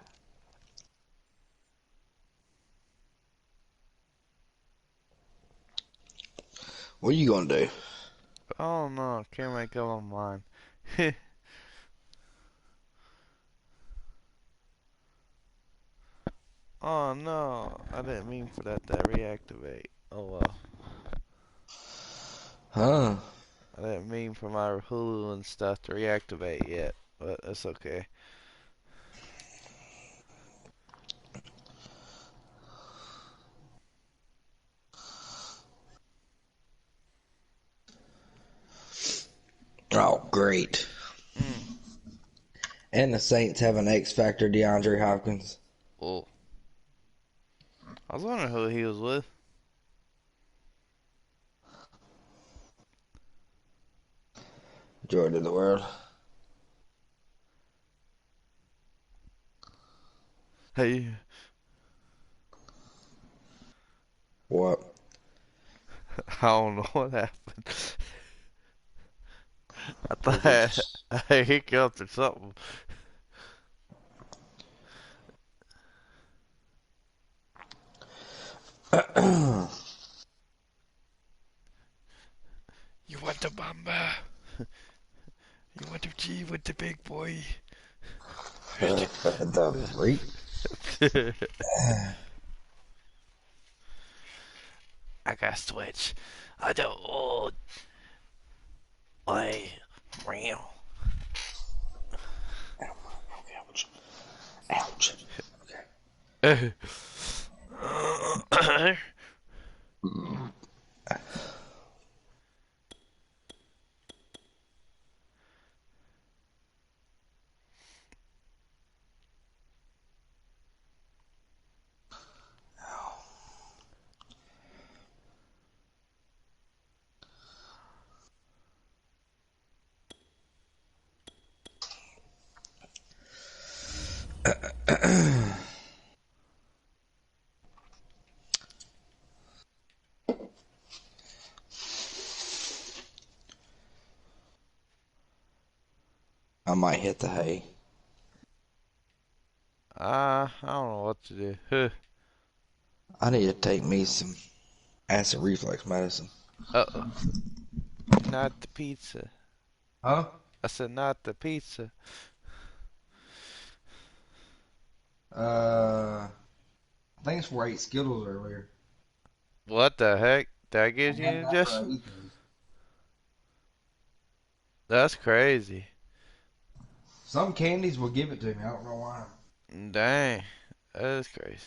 Speaker 6: What are you gonna do?
Speaker 3: I don't know. I can't make up my mind. Oh no. I didn't mean for that to reactivate. Oh well.
Speaker 6: Huh?
Speaker 3: I didn't mean for my Hulu and stuff to reactivate yet. But it's okay.
Speaker 6: Oh, great. And the Saints have an X Factor, DeAndre Hopkins.
Speaker 3: Oh. I was wondering who he was with.
Speaker 6: Joy to the world.
Speaker 3: Hey.
Speaker 6: What?
Speaker 3: I don't know what happened. I thought I hiccuped or something. You want the mamba? You want to G with the big boy?
Speaker 6: The freak.
Speaker 3: I got switch. I don't old. Real.
Speaker 6: Ouch. Ouch.
Speaker 3: Okay.
Speaker 6: I might hit the hay.
Speaker 3: I don't know what to do.
Speaker 6: I need to take me some acid reflux medicine.
Speaker 3: Uh-oh. Not the pizza.
Speaker 10: Huh?
Speaker 3: I said not the pizza.
Speaker 10: I think it's where I ate Skittles earlier.
Speaker 3: What the heck? Did I give you indigestion? That's crazy.
Speaker 10: Some candies will give it to me. I don't know why.
Speaker 3: Dang. That is crazy.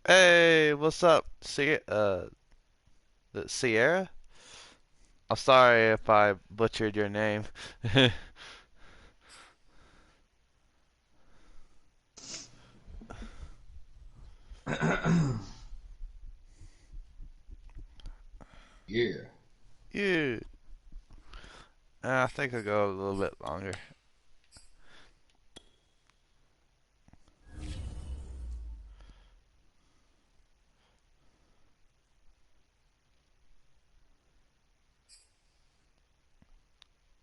Speaker 3: Hey, what's up, Sierra? I'm sorry if I butchered your name.
Speaker 10: Yeah.
Speaker 3: Yeah. I think I'll go a little bit longer.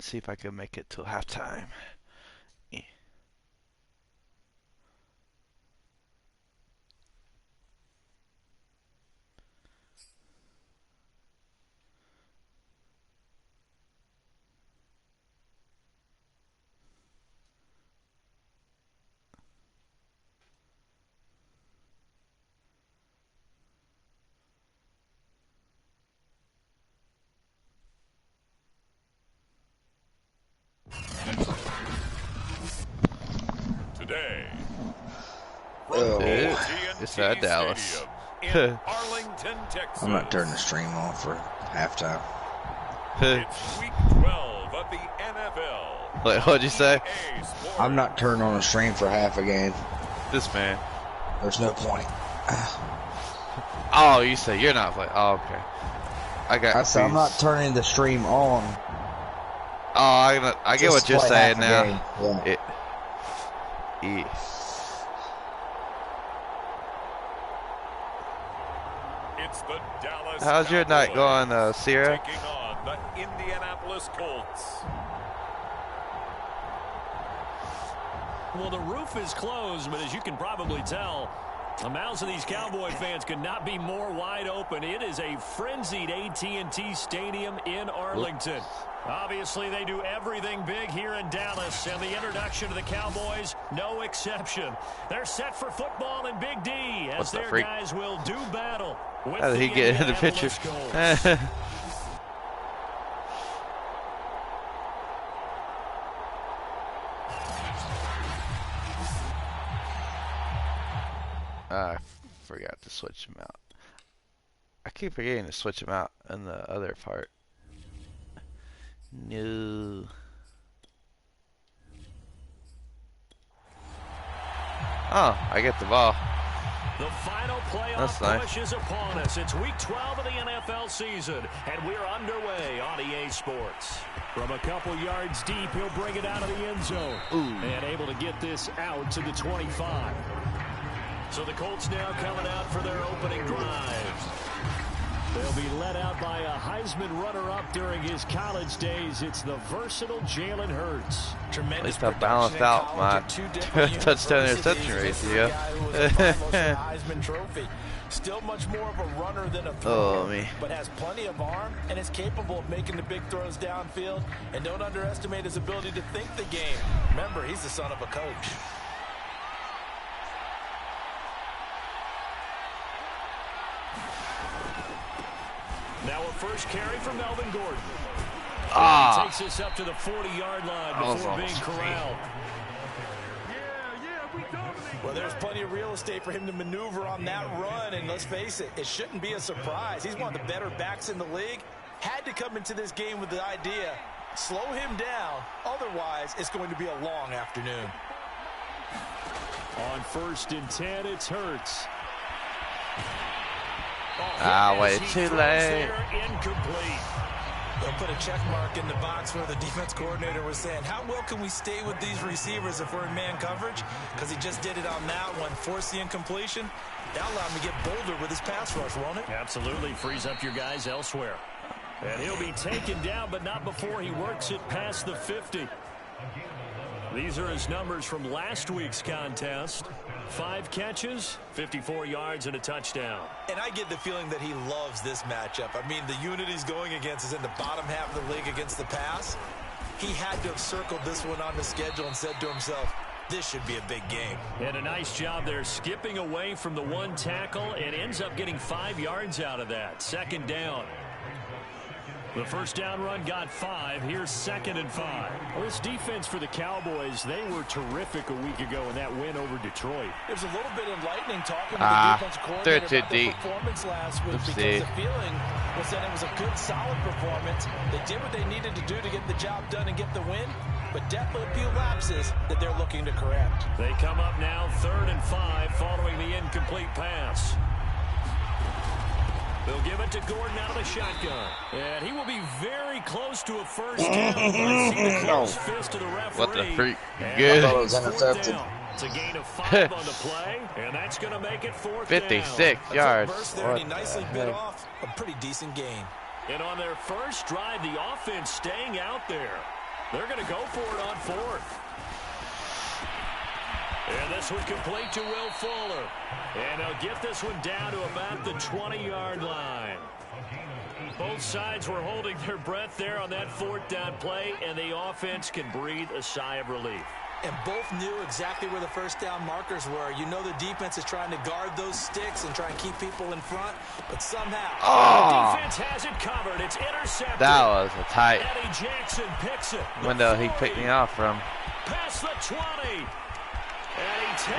Speaker 3: See if I can make it till halftime. Yeah.
Speaker 11: Today,
Speaker 3: It's at Dallas.
Speaker 11: in Arlington, Texas.
Speaker 10: I'm not turning the stream off for halftime.
Speaker 11: It's week 12 of the NFL.
Speaker 3: Wait, what'd you say?
Speaker 10: I'm not turning on the stream for half a game.
Speaker 3: This man.
Speaker 10: There's no point.
Speaker 3: Oh, you say you're not playing. Oh, okay. I
Speaker 10: said I'm not turning the stream on.
Speaker 3: Oh, I get what you're saying now.
Speaker 10: Yeah.
Speaker 11: It's the Dallas
Speaker 3: How's your night going, Sierra?
Speaker 11: Taking on the Indianapolis Colts.
Speaker 2: Well, the roof is closed, but as you can probably tell, the mouths of these Cowboy fans could not be more wide open. It is a frenzied AT&T Stadium in Arlington. Obviously, they do everything big here in Dallas, and the introduction to the Cowboys, no exception. They're set for football in Big D, as their guys will do battle with
Speaker 3: How did he get in the picture? I forgot to switch him out. I keep forgetting to switch him out in the other part. No. Oh, I get the ball.
Speaker 2: The final playoff push is upon us. It's week 12 of the NFL season, and we're underway on EA Sports. From a couple yards deep, he'll bring it out of the end zone. And able to get this out to the 25. So the Colts now coming out for their opening drive. They'll be led out by a Heisman runner-up during his college days. It's the versatile Jalen Hurts.
Speaker 3: At least I balanced out my touchdown interception ratio.
Speaker 5: Heisman trophy. Still much more of a runner than a thrower, but has plenty of arm and is capable of making the big throws downfield. And don't underestimate his ability to think the game. Remember, he's the son of a coach.
Speaker 2: Now a first carry for Melvin Gordon. He takes this up to the 40-yard line before being corralled.
Speaker 5: Well, there's plenty of real estate for him to maneuver on that run, and let's face it, it shouldn't be a surprise. He's one of the better backs in the league. Had to come into this game with the idea, slow him down, otherwise it's going to be a long afternoon.
Speaker 1: On 1st and 10, it's Hurts.
Speaker 3: Way too late.
Speaker 1: Incomplete.
Speaker 5: They'll put a check mark in the box where the defense coordinator was saying, how well can we stay with these receivers if we're in man coverage? Because he just did it on that one, forced the incompletion. That'll allow him to get bolder with his pass rush, won't it?
Speaker 1: Absolutely. Frees up your guys elsewhere. And he'll be taken down, but not before he works it past the 50. These are his numbers from last week's contest. 5 catches, 54 yards, and a touchdown.
Speaker 5: And I get the feeling that he loves this matchup. I mean, the unit he's going against is in the bottom half of the league against the pass. He had to have circled this one on the schedule and said to himself, this should be a big game.
Speaker 1: And a nice job there skipping away from the 1 tackle and ends up getting 5 yards out of that. 2nd down. The first down run got 5. Here's 2nd and 5. Well, this defense for the Cowboys, they were terrific a week ago in that win over Detroit.
Speaker 5: There's a little bit enlightening talking to the defensive coordinator about their performance last week because the feeling was that it was a good, solid performance. They did what they needed to do to get the job done and get the win, but definitely a few lapses that they're looking to correct.
Speaker 1: They come up now 3rd and 5 following the incomplete pass. They'll give it to Gordon out of the shotgun. And he will be very close to a first down. Fist to the referee.
Speaker 3: What the freak? Good.
Speaker 6: I was intercepted.
Speaker 1: It's a gain of 5 on the play, and that's going to make it 4th
Speaker 3: 56
Speaker 1: down.
Speaker 3: yards.
Speaker 5: There, and he nicely bit off a pretty decent gain.
Speaker 1: And on their first drive, the offense staying out there. They're going to go for it on 4th. And this one complete to Will Fuller. And they'll get this one down to about the 20-yard line. Both sides were holding their breath there on that 4th down play, and the offense can breathe a sigh of relief.
Speaker 5: And both knew exactly where the first down markers were. You know the defense is trying to guard those sticks and try and keep people in front, but somehow
Speaker 1: the defense has it covered. It's intercepted.
Speaker 3: That was a tight
Speaker 1: Eddie Jackson picks it.
Speaker 3: window he picked me off from.
Speaker 1: Past the 20.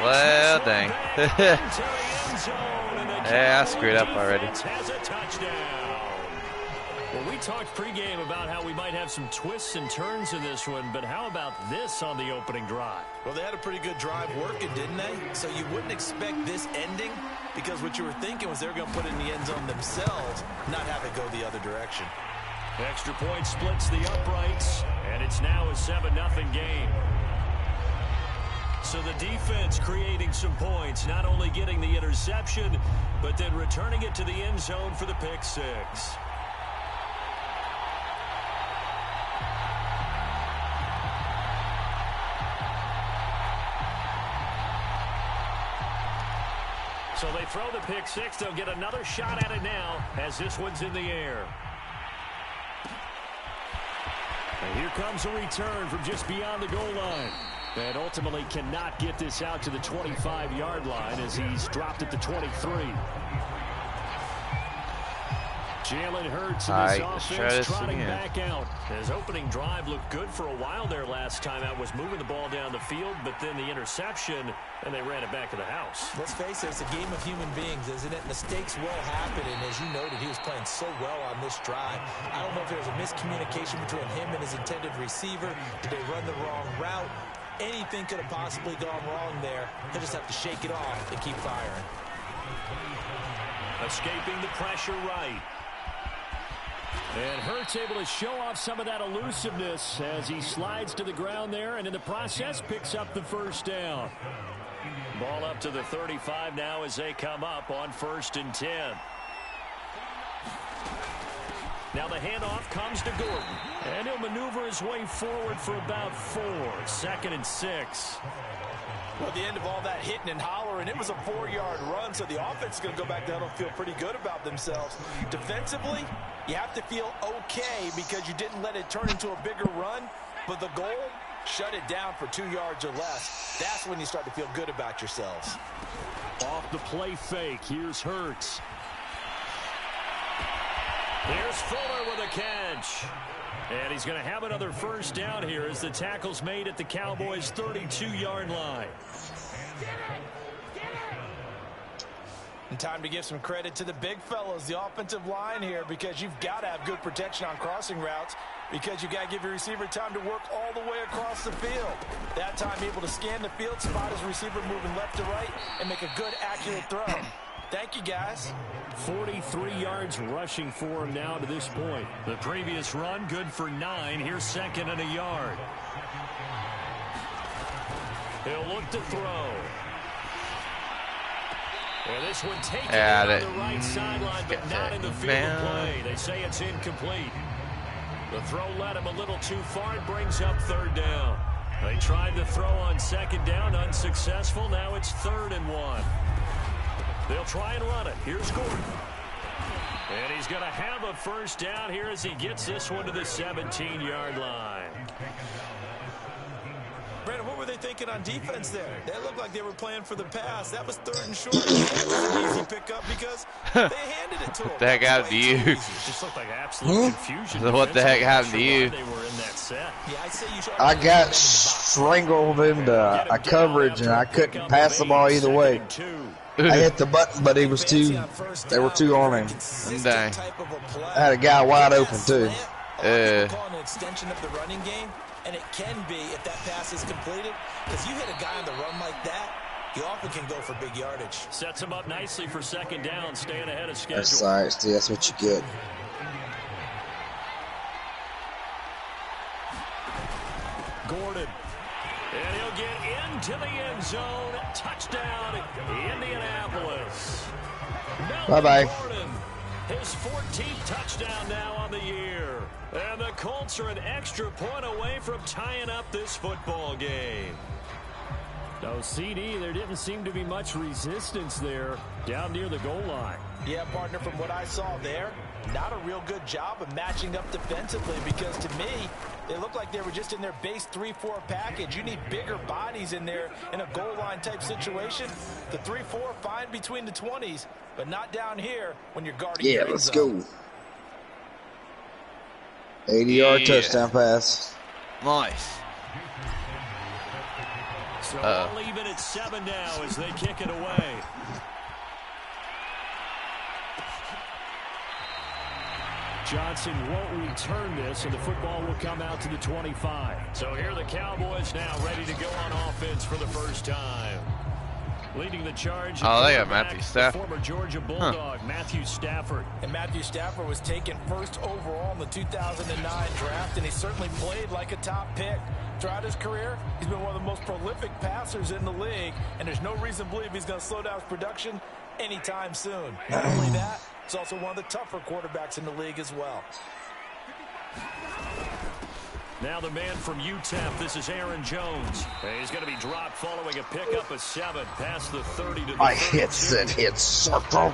Speaker 3: Well, dang. Yeah, I screwed up already.
Speaker 1: Has a touchdown. Well, we talked pregame about how we might have some twists and turns in this one, but how about this on the opening drive?
Speaker 5: Well, they had a pretty good drive working, didn't they? So you wouldn't expect this ending because what you were thinking was they were going to put it in the end zone themselves, not have it go the other direction.
Speaker 1: Extra point splits the uprights, and it's now a 7-0 game. So the defense creating some points, not only getting the interception, but then returning it to the end zone for the pick 6. So they throw the pick 6. They'll get another shot at it now as this one's in the air. And here comes a return from just beyond the goal line. And ultimately cannot get this out to the 25-yard line as he's dropped at the 23. Jalen Hurts and his offense trotting back out. His opening drive looked good for a while there last time out, was moving the ball down the field, but then the interception, and they ran it back to the house.
Speaker 5: Let's face it, it's a game of human beings, isn't it? Mistakes will happen, and as you noted, he was playing so well on this drive. I don't know if there was a miscommunication between him and his intended receiver. Did they run the wrong route? Anything could have possibly gone wrong there. He'll just have to shake it off and keep firing.
Speaker 1: Escaping the pressure right. And Hurts able to show off some of that elusiveness as he slides to the ground there, and in the process picks up the first down. Ball up to the 35 now as they come up on 1st and 10. Now the handoff comes to Gordon, and he'll maneuver his way forward for about 4. 2nd and 6.
Speaker 5: Well, at the end of all that hitting and hollering, it was a 4-yard run, so the offense is going to go back down and feel pretty good about themselves. Defensively, you have to feel okay because you didn't let it turn into a bigger run, but the goal, shut it down for 2 yards or less. That's when you start to feel good about yourselves.
Speaker 1: Off the play fake, here's Hurts. Here's Fuller with a catch. And he's going to have another first down here as the tackle's made at the Cowboys' 32-yard line.
Speaker 5: And time to give some credit to the big fellas, the offensive line here, because you've got to have good protection on crossing routes, because you've got to give your receiver time to work all the way across the field. That time able to scan the field, spot his receiver moving left to right, and make a good, accurate throw. Thank you, guys.
Speaker 1: 43 yards rushing for him now to this point.
Speaker 2: The previous run, good for 9. Here's 2nd and a yard. He'll look to throw. And this one taken on the right sideline, but not in the field of play. They say it's incomplete. The throw led him a little too far. It brings up 3rd down. They tried to throw on 2nd down, unsuccessful. Now it's 3rd and 1. They'll try and run it. Here's Gordon. And he's going to have a 1st down here as he gets this one to the 17-yard line.
Speaker 5: Brandon, what were they thinking on defense there? They looked like they were playing for the pass. That was 3rd and short. It was an easy pickup because they handed it to him.
Speaker 3: What the heck happened to you?
Speaker 2: It just looked like absolute confusion.
Speaker 3: What the heck happened to you?
Speaker 2: They were in that set.
Speaker 6: I got strangled into a coverage, and I couldn't pass the ball either way. I hit the button, but they were too on him.
Speaker 3: Dang.
Speaker 6: I had a guy wide open, too.
Speaker 5: An extension of the running game. And it can be if that pass is completed, because you hit a guy on the run like that, you often can go for big yardage.
Speaker 2: Sets him up nicely for 2nd down, staying ahead of schedule.
Speaker 6: That's all right, Steve. That's what you get.
Speaker 2: Gordon. And he'll get into the end zone. Touchdown, Indianapolis.
Speaker 6: Bye-bye.
Speaker 2: His 14th touchdown now on the year. And the Colts are an extra point away from tying up this football game.
Speaker 1: No, CD, there didn't seem to be much resistance there down near the goal line.
Speaker 5: Yeah, partner, from what I saw there, not a real good job of matching up defensively, because to me, they looked like they were just in their base 3-4 package. You need bigger bodies in there in a goal line type situation. The 3-4, fine between the 20s, but not down here when you're guarding.
Speaker 6: Yeah, let's go. 80-yard touchdown pass.
Speaker 3: Nice.
Speaker 2: So I'll leave it at 7 now as they kick it away.
Speaker 1: Johnson won't return this, and the football will come out to the 25.
Speaker 2: So here are the Cowboys now ready to go on offense for the first time. Leading the charge.
Speaker 3: Oh, they got Matthew Stafford.
Speaker 2: Former Georgia Bulldog, Matthew Stafford.
Speaker 5: And Matthew Stafford was taken 1st overall in the 2009 draft, and he certainly played like a top pick. Throughout his career, he's been one of the most prolific passers in the league, and there's no reason to believe he's going to slow down his production anytime soon. Not only that, he's also one of the tougher quarterbacks in the league as well.
Speaker 2: Now the man from UTEP, this is Aaron Jones. He's going to be dropped following a pickup of 7 past the 30 to the 32.
Speaker 6: Hits circle.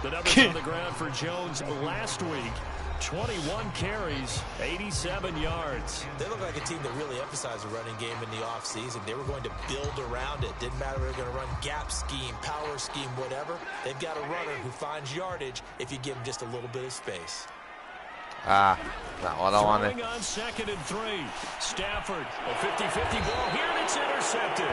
Speaker 2: The numbers on the ground for Jones last week. 21 carries, 87 yards.
Speaker 5: They look like a team that really emphasized the running game in the offseason. They were going to build around it. Didn't matter if they were going to run gap scheme, power scheme, whatever. They've got a runner who finds yardage if you give him just a little bit of space.
Speaker 3: Not what I wanted.
Speaker 2: On 2nd and 3. Stafford, a 50-50 ball here, and it's intercepted.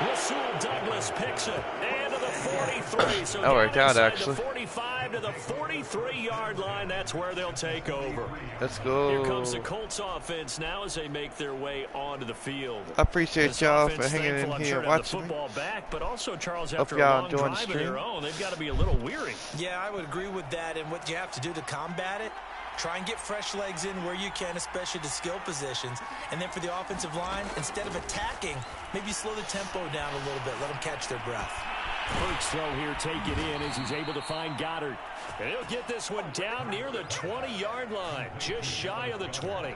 Speaker 2: Rasul Douglas picks it, and to the 43. So
Speaker 3: that worked out, actually.
Speaker 2: The 45 to the 43-yard line. That's where they'll take over.
Speaker 3: Let's go.
Speaker 2: Here comes the Colts offense now as they make their way onto the field.
Speaker 3: I appreciate y'all for hanging in here watching
Speaker 2: the football back, but also, Charles,
Speaker 3: hope
Speaker 2: after a long drive of their own, they've got to be a little weary.
Speaker 5: Yeah, I would agree with that, and what you have to do to combat it, try and get fresh legs in where you can, especially the skill positions. And then for the offensive line, instead of attacking, maybe slow the tempo down a little bit. Let them catch their breath.
Speaker 1: First throw here, take it in as he's able to find Goddard.
Speaker 2: And he'll get this one down near the 20-yard line, just shy of the 20.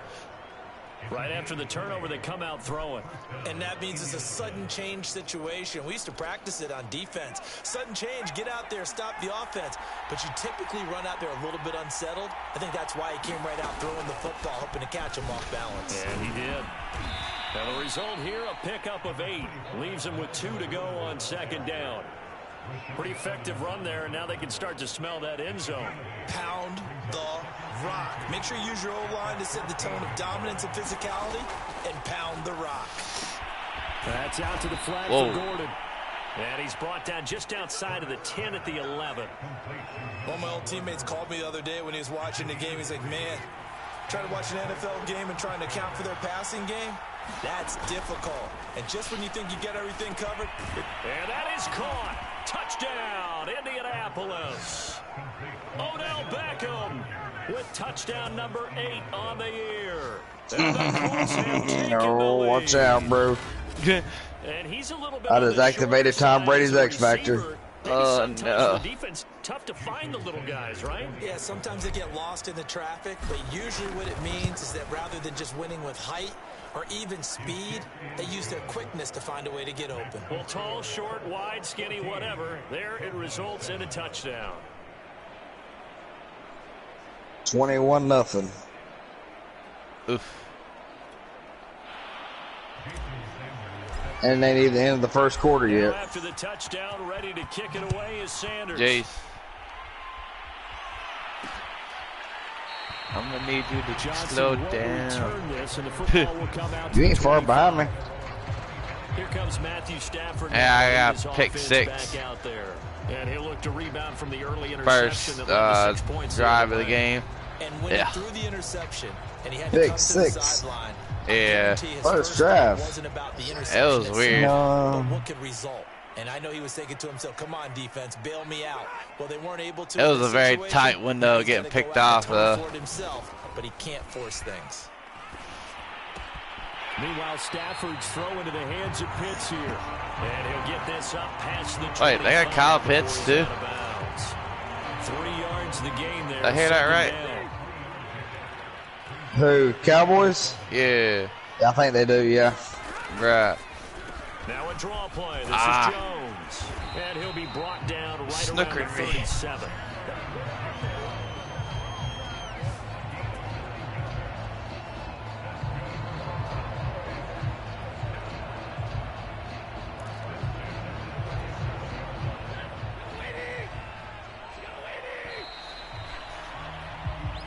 Speaker 2: Right after the turnover, they come out throwing.
Speaker 5: And that means it's a sudden change situation. We used to practice it on defense. Sudden change, get out there, stop the offense. But you typically run out there a little bit unsettled. I think that's why he came right out throwing the football, hoping to catch him off balance.
Speaker 2: And he did. And the result here, a pickup of 8. Leaves him with 2 to go on 2nd down. Pretty effective run there, and now they can start to smell that end zone.
Speaker 5: Pound the rock. Make sure you use your O-line to set the tone of dominance and physicality, and pound the rock.
Speaker 1: That's out to the flat for Gordon.
Speaker 2: And he's brought down just outside of the 10 at the 11.
Speaker 5: One of my old teammates called me the other day when he was watching the game. He's like, man, trying to watch an NFL game and trying to account for their passing game, that's difficult. And just when you think you get everything covered.
Speaker 2: And that is caught. Touchdown, Indianapolis. Odell Beckham with touchdown number 8 on the year.
Speaker 6: Oh, watch out, bro.
Speaker 2: And he's a little bit
Speaker 6: I just activated Tom Brady's X Factor.
Speaker 3: Oh, no.
Speaker 2: The defense, tough to find the little guys, right?
Speaker 5: Yeah, sometimes they get lost in the traffic, but usually what it means is that rather than just winning with height or even speed, they use their quickness to find a way to get open.
Speaker 2: Well, tall, short, wide, skinny, whatever, there it results in a touchdown.
Speaker 6: 21-0.
Speaker 3: Oof.
Speaker 6: And they need the end of the first quarter yet.
Speaker 2: After the touchdown, ready to kick it away is Sanders.
Speaker 3: Jace. I'm going to need you to slow down.
Speaker 6: You ain't far behind me.
Speaker 2: Here comes Matthew Stafford.
Speaker 3: Yeah, I got pick 6.
Speaker 2: Back out there. And he'll look to rebound from the early
Speaker 3: First drive of the game.
Speaker 5: And when he threw the interception and he had to
Speaker 6: pick
Speaker 5: come
Speaker 6: 6.
Speaker 5: to the sideline.
Speaker 6: Yeah. First drive.
Speaker 3: It was weird.
Speaker 5: But what could result? And I know he was thinking to himself, come on, defense, bail me out. Well, they weren't able to.
Speaker 3: It was a very tight window getting picked off, though.
Speaker 5: Himself, but he can't force things.
Speaker 2: Meanwhile, Stafford's throw into the hands of Pitts here. And he'll get this up past the 25.
Speaker 3: Wait, they got Kyle Pitts, too?
Speaker 2: 3 yards the gain there.
Speaker 3: I hear that right?
Speaker 6: Who, Cowboys?
Speaker 3: Yeah.
Speaker 6: I think they do, yeah.
Speaker 3: Right.
Speaker 2: Now a draw play. This is Jones. And he'll be brought down right around the 37.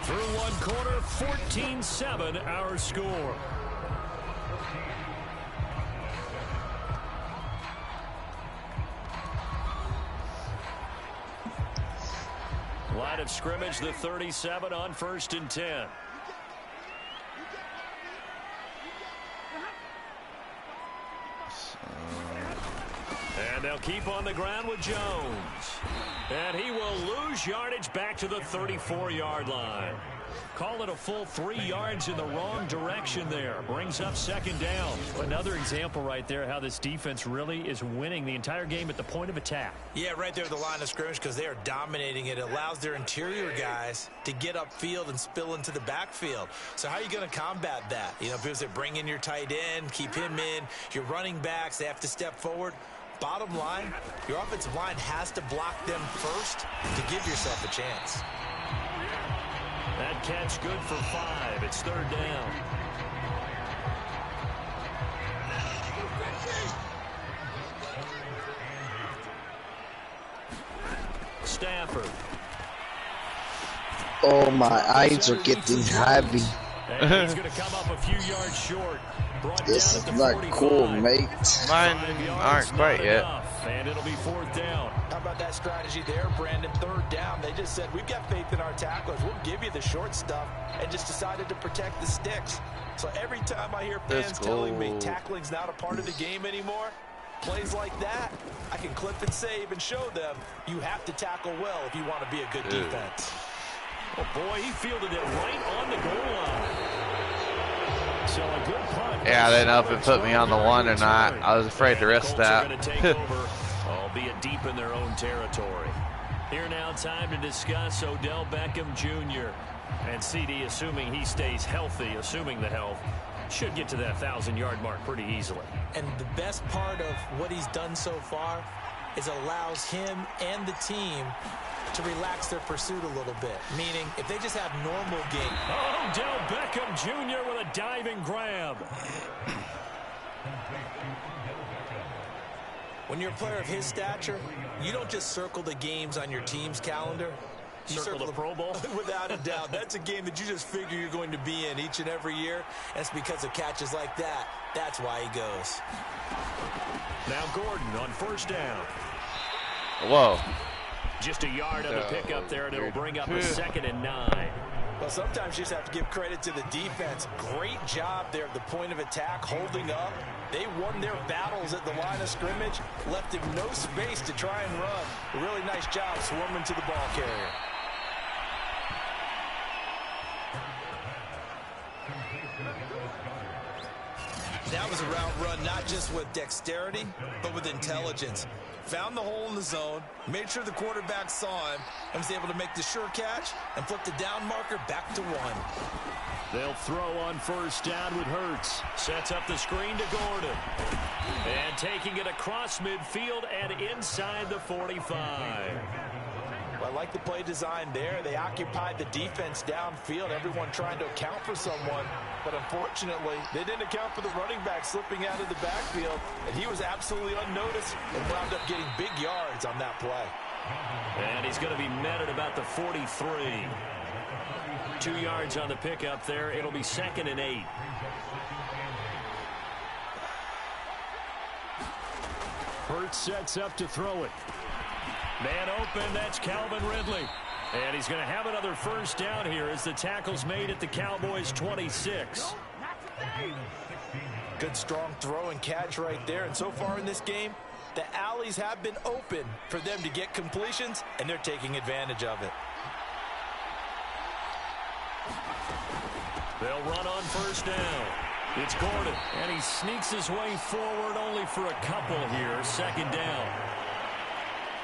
Speaker 2: Through one quarter, 14-7 our score. Line of scrimmage, the 37 on 1st and 10. And they'll keep on the ground with Jones. And he will lose yardage back to the 34-yard line. Call it a full 3 yards in the wrong direction there. Brings up 2nd down. Another example right there how this defense really is winning the entire game at the point of attack.
Speaker 5: Yeah, right there at the line of scrimmage because they are dominating it. It allows their interior guys to get upfield and spill into the backfield. So how are you going to combat that? You know, because they bring in your tight end, keep him in. Your running backs, they have to step forward. Bottom line, your offensive line has to block them first to give yourself a chance.
Speaker 2: That catch good for 5. It's 3rd down. Stafford.
Speaker 6: Oh, my eyes are getting heavy.
Speaker 2: And he's going to come up a few yards short.
Speaker 6: This is not cool, mate.
Speaker 3: Mine aren't quite yet.
Speaker 2: And it'll be 4th down.
Speaker 5: How about that strategy there, Brandon? 3rd down. They just said, we've got faith in our tacklers. We'll give you the short stuff, and just decided to protect the sticks. So every time I hear fans telling me tackling's not a part of the game anymore, plays like that, I can clip and save and show them you have to tackle well if you want to be a good defense.
Speaker 2: Oh, boy, he fielded it right on the goal line. So a good punt.
Speaker 3: Yeah, I didn't know if it put me on the 1 or not. I was afraid to risk that.
Speaker 2: Albeit deep in their own territory. Here now, time to discuss Odell Beckham Jr. And CD, assuming he stays healthy, assuming the health, should get to that 1,000-yard mark pretty easily.
Speaker 5: And the best part of what he's done so far is allows him and the team to relax their pursuit a little bit. Meaning, if they just have normal game.
Speaker 2: Odell Beckham Jr. with a diving grab.
Speaker 5: When you're a player of his stature, you don't just circle the games on your team's calendar.
Speaker 1: Circle the Pro Bowl?
Speaker 5: Without a doubt. That's a game that you just figure you're going to be in each and every year. That's because of catches like that. That's why he goes.
Speaker 1: Now Gordon on first down.
Speaker 3: Whoa.
Speaker 1: Just a yard on the pickup there, and it'll bring up a 2nd and 9.
Speaker 5: Well, sometimes you just have to give credit to the defense. Great job there at the point of attack, holding up. They won their battles at the line of scrimmage, left him no space to try and run. A really nice job swarming to the ball carrier. That was a route run, not just with dexterity, but with intelligence. Found the hole in the zone, made sure the quarterback saw him, and was able to make the sure catch and flip the down marker back to 1.
Speaker 1: They'll throw on first down with Hurts. Sets up the screen to Gordon. And taking it across midfield and inside the 45.
Speaker 5: Well, I like the play design there. They occupied the defense downfield, everyone trying to account for someone. But unfortunately, they didn't account for the running back slipping out of the backfield. And he was absolutely unnoticed and wound up getting big yards on that play.
Speaker 1: And he's going to be met at about the 43. 2 yards on the pickup there. It'll be 2nd and 8. Hurts sets up to throw it. Man open, that's Calvin Ridley. And he's going to have another first down here as the tackle's made at the Cowboys' 26.
Speaker 5: Good strong throw and catch right there. And so far in this game, the alleys have been open for them to get completions, and they're taking advantage of it.
Speaker 1: They'll run on first down. It's Gordon, and he sneaks his way forward only for a couple here. 2nd down.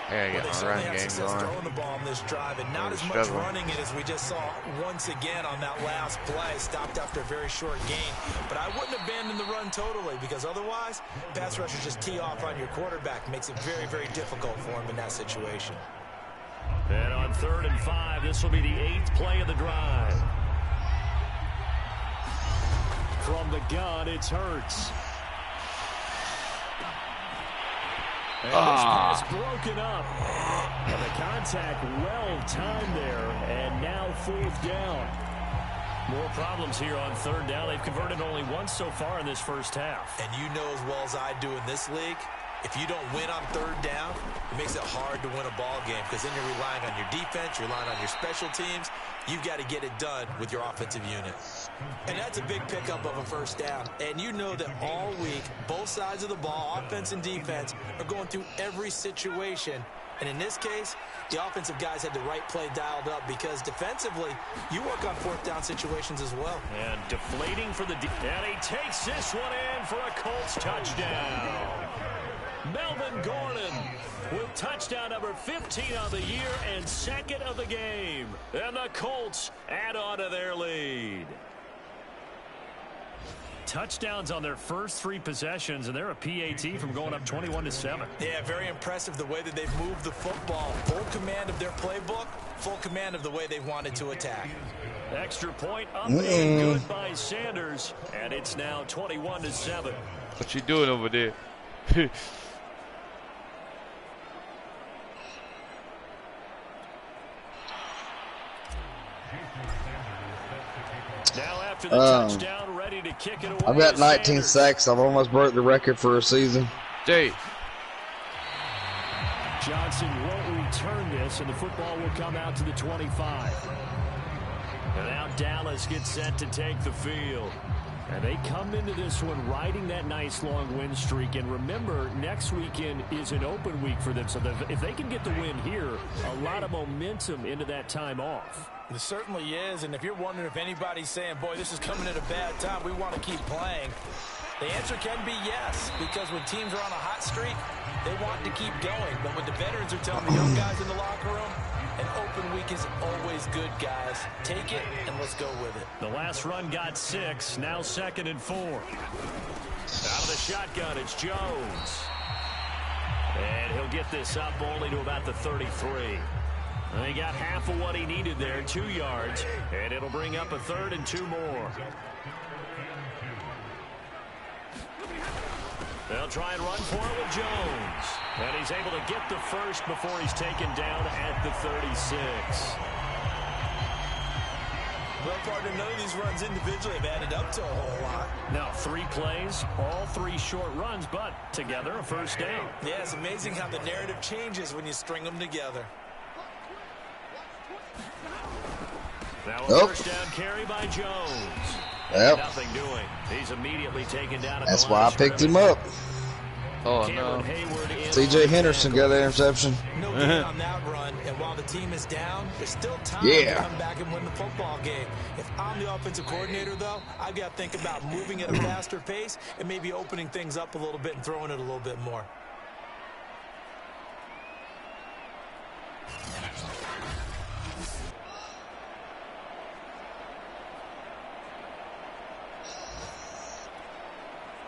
Speaker 3: There you go.
Speaker 5: They certainly had success throwing the ball on this drive, and not as much running it as we just saw once again on that last play. Stopped after a very short gain. But I wouldn't abandon the run totally, because otherwise, pass rushers just tee off on your quarterback. Makes it very, very difficult for him in that situation.
Speaker 1: And on 3rd and 5, this will be the 8th play of the drive. From the gun, it's Hurts. And this pass broken up. And the contact well timed there. And now 4th down. More problems here on 3rd down. They've converted only once so far in this first half.
Speaker 5: And you know as well as I do in this league, if you don't win on 3rd down, it makes it hard to win a ball game, because then you're relying on your defense, you're relying on your special teams. You've got to get it done with your offensive unit. And that's a big pickup of a first down. And you know that all week, both sides of the ball, offense and defense, are going through every situation. And in this case, the offensive guys had the right play dialed up, because defensively, you work on 4th down situations as well.
Speaker 1: And deflating for the... And he takes this one in for a Colts touchdown. Melvin Gordon with touchdown number 15 of the year and 2nd of the game. And the Colts add on to their lead. Touchdowns on their first 3 possessions, and they're a PAT from going up 21-7.
Speaker 5: Yeah, very impressive the way that they've moved the football. Full command of their playbook, full command of the way they wanted to attack.
Speaker 1: Extra point up and good by Sanders, and it's now 21-7.
Speaker 3: What you doing over there?
Speaker 1: Now after the touchdown, ready to kick it away.
Speaker 6: I've got 19 sacks. I've almost broke the record for a season.
Speaker 3: Jay.
Speaker 1: Johnson won't return this, and the football will come out to the 25. And now Dallas gets set to take the field. And they come into this one riding that nice long win streak. And remember, next weekend is an open week for them. So if they can get the win here, a lot of momentum into that time off.
Speaker 5: It certainly is. And if you're wondering if anybody's saying, boy, this is coming at a bad time, we want to keep playing, the answer can be yes. Because when teams are on a hot streak, they want to keep going. But when the veterans are telling the young guys in the locker room, an open week is always good, guys. Take it, and let's go with it.
Speaker 1: The last run got 6. Now 2nd and 4. Out of the shotgun, it's Jones. And he'll get this up only to about the 33. And he got half of what he needed there, 2 yards. And it'll bring up a 3rd and 2 more.
Speaker 2: They'll try and run for it with Jones. And he's able to get the first before he's taken down at the 36.
Speaker 5: Well, partner, none of these runs individually have added up to a whole lot.
Speaker 2: Now 3 plays, all 3 short runs, but together a first down.
Speaker 5: Yeah, it's amazing how the narrative changes when you string them together.
Speaker 2: Now a first down carry by Jones.
Speaker 6: Yep.
Speaker 2: Nothing doing. He's immediately taken down at
Speaker 6: That's
Speaker 2: the
Speaker 6: why I
Speaker 2: line
Speaker 6: picked him up.
Speaker 3: Oh, no.
Speaker 6: C.J. Henderson got the interception.
Speaker 5: No gain on that run, and while the team is down, there's still time to come back and win the football game. If I'm the offensive coordinator, though, I've got to think about moving at a faster pace and maybe opening things up a little bit and throwing it a little bit more.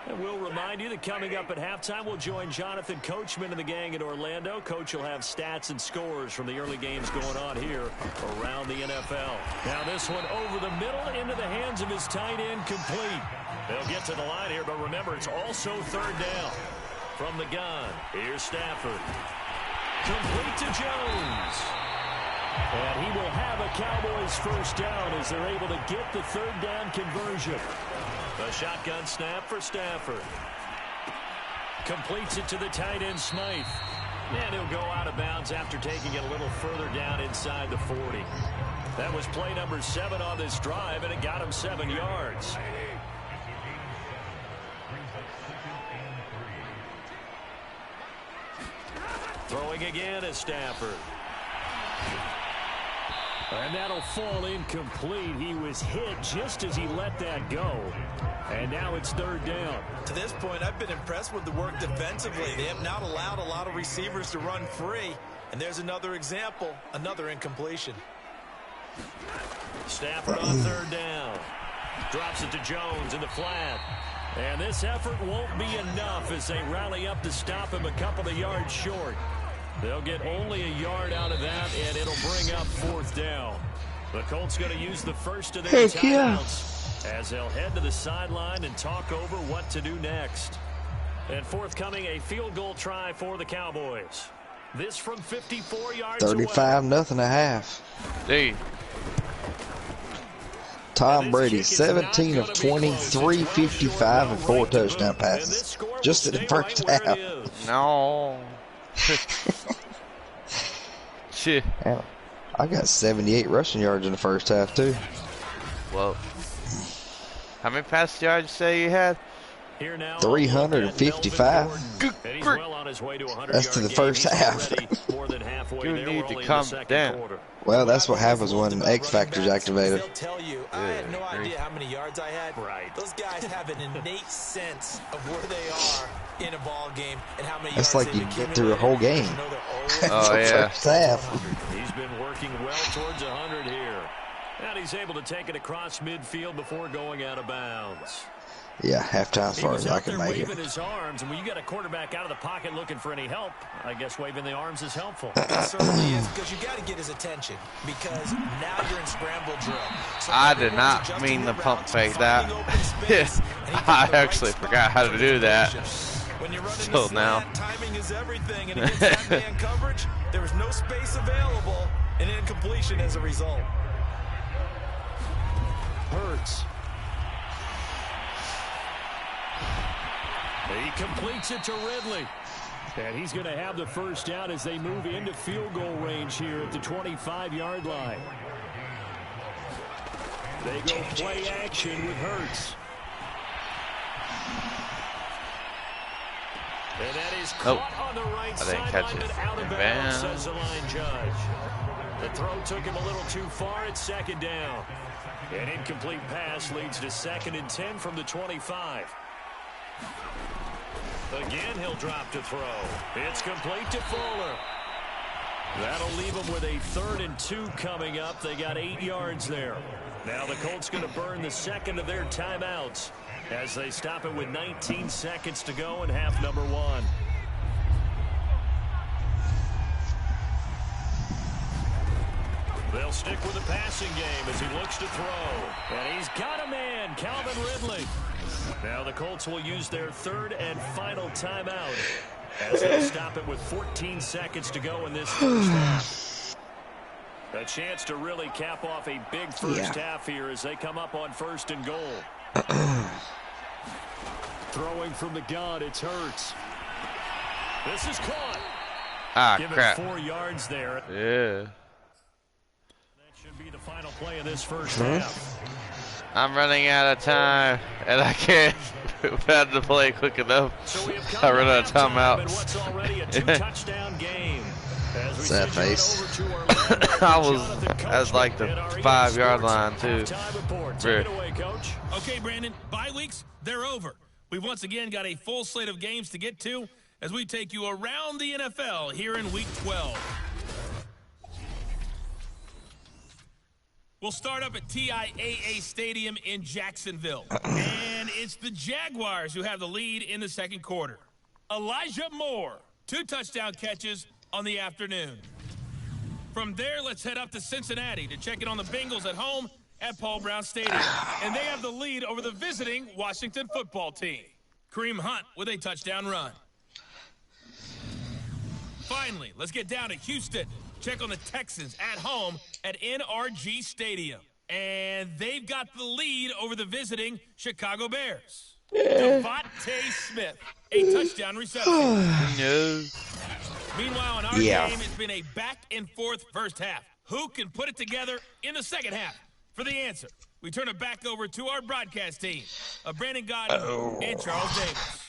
Speaker 2: And we'll remind you that coming up at halftime, we'll join Jonathan Coachman and the gang in Orlando. Coach will have stats and scores from the early games going on here around the NFL. Now this one over the middle into the hands of his tight end, complete. They'll get to the line here, but remember, it's also third down. From the gun, here's Stafford. Complete to Jones. And he will have a Cowboys first down as they're able to get the third down conversion. The shotgun snap for Stafford. Completes it to the tight end, Smythe. And he'll go out of bounds after taking it a little further down inside the 40. That was play number 7 on this drive, and it got him 7 yards. Throwing again is Stafford. And that'll fall incomplete. He was hit just as he let that go. And now it's third down.
Speaker 5: To this point, I've been impressed with the work defensively. They have not allowed a lot of receivers to run free. And there's another example, another incompletion.
Speaker 2: Stafford on third down. Drops it to Jones in the flat. And this effort won't be enough as they rally up to stop him a couple of yards short. They'll get only a yard out of that, and it'll bring up fourth down. The Colts going to use the first of their timeouts as they'll head to the sideline and talk over what to do next. And forthcoming, a field goal try for the Cowboys. This from 54 yards
Speaker 6: 35-0 a half.
Speaker 3: Dude.
Speaker 6: Tom Brady, 17 of 20, 355, and 4 touchdown passes. Just in the first half.
Speaker 3: No. Shit.
Speaker 6: I got 78 rushing yards in the first half, too.
Speaker 3: Whoa. How many pass yards you say you had?
Speaker 6: 355. That's to the first half.
Speaker 3: You need to calm down.
Speaker 6: Well, that's what happens when X Factor's activated.
Speaker 5: They'll tell you, I had no idea how many yards I had. Right. Those guys have an innate sense of where they are in a ball game and how many
Speaker 6: yards. It's like you get through a whole game.
Speaker 3: Oh, yeah.
Speaker 6: First half.
Speaker 2: He's been working well towards 100 here. And he's able to take it across midfield before going out of bounds.
Speaker 6: Yeah, halftime as far as I can make it.
Speaker 2: Waving his arms, and when you got a quarterback out of the pocket looking for any help, I guess waving the arms is helpful.
Speaker 5: It certainly is, because you got to get his attention, because now you're in scramble drill. So
Speaker 3: I did not mean to pump fake that. I actually forgot how to do that.
Speaker 5: When you're running
Speaker 3: So now
Speaker 5: timing is everything, and against that man coverage, there was no space available, and incompletion as a result.
Speaker 2: Hurts. He completes it to Ridley. And he's going to have the first down as they move into field goal range here at the 25-yard line. They go play action with Hurts. And that is caught on the right sideline and out of bounds, says the line judge. The throw took him a little too far at second down. An incomplete pass leads to 2nd and 10 from the 25. Again, he'll drop to throw. It's complete to Fuller. That'll leave them with a 3rd and 2 coming up. They got 8 yards there. Now the Colts going to burn the second of their timeouts as they stop it with 19 seconds to go in half number 1. They'll stick with the passing game as he looks to throw. And he's got a man, Calvin Ridley. Now the Colts will use their third and final timeout as they'll stop it with 14 seconds to go in this first half. A chance to really cap off a big first half here as they come up on 1st and goal.
Speaker 1: Throwing from the gun, it's Hurts.
Speaker 2: This is caught.
Speaker 3: Ah, crap.
Speaker 2: 4 yards there.
Speaker 3: Yeah.
Speaker 2: That should be the final play of this first half.
Speaker 3: I'm running out of time, and I can't pad the play quick enough.
Speaker 2: So
Speaker 3: I run out of timeouts.
Speaker 2: What's already a 2-touchdown game.
Speaker 6: What's that face?
Speaker 3: I was like the 5-yard line, too.
Speaker 2: Take it away, Coach.
Speaker 4: Okay, Brandon, bye weeks, they're over. We've once again got a full slate of games to get to as we take you around the NFL here in Week 12. We'll start up at TIAA Stadium in Jacksonville. And it's the Jaguars who have the lead in the second quarter. Elijah Moore, 2 touchdown catches on the afternoon. From there, let's head up to Cincinnati to check in on the Bengals at home at Paul Brown Stadium. And they have the lead over the visiting Washington football team. Kareem Hunt with a touchdown run. Finally, let's get down to Houston. Check on the Texans at home at NRG Stadium. And they've got the lead over the visiting Chicago Bears. Devontae Smith, a touchdown reception.
Speaker 3: No.
Speaker 4: Meanwhile, in our game, it's been a back-and-forth first half. Who can put it together in the second half? For the answer, we turn it back over to our broadcast team of Brandon Godden and Charles Davis.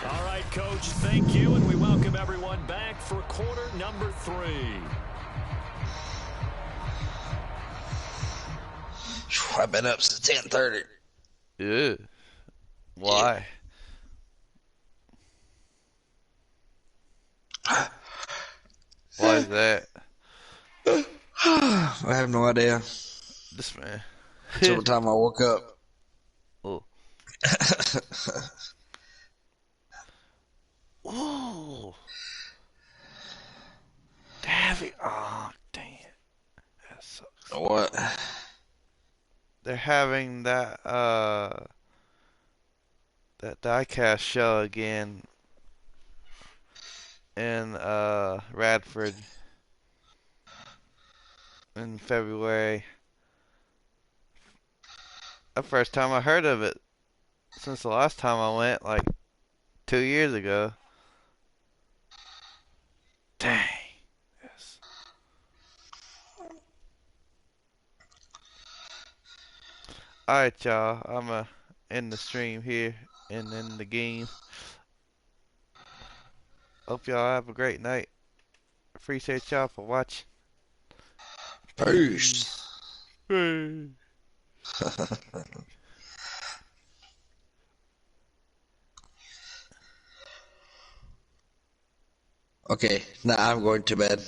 Speaker 2: All right, Coach, thank you, and we welcome everyone back for quarter number 3.
Speaker 6: I've been up since 10:30.
Speaker 3: Yeah. Why? Why is that?
Speaker 6: I have no idea.
Speaker 3: This man.
Speaker 6: Until the time I woke up.
Speaker 3: Oh. Ooh. Davy. Oh, dang it. That sucks.
Speaker 6: What?
Speaker 3: They're having that diecast show again in Radford in February. The first time I heard of it since the last time I went, like 2 years ago. Dang. Yes. Alright, y'all. I'm end the stream here and end the game. Hope y'all have a great night. Appreciate y'all for watching.
Speaker 6: Peace. Okay, now I'm going to bed.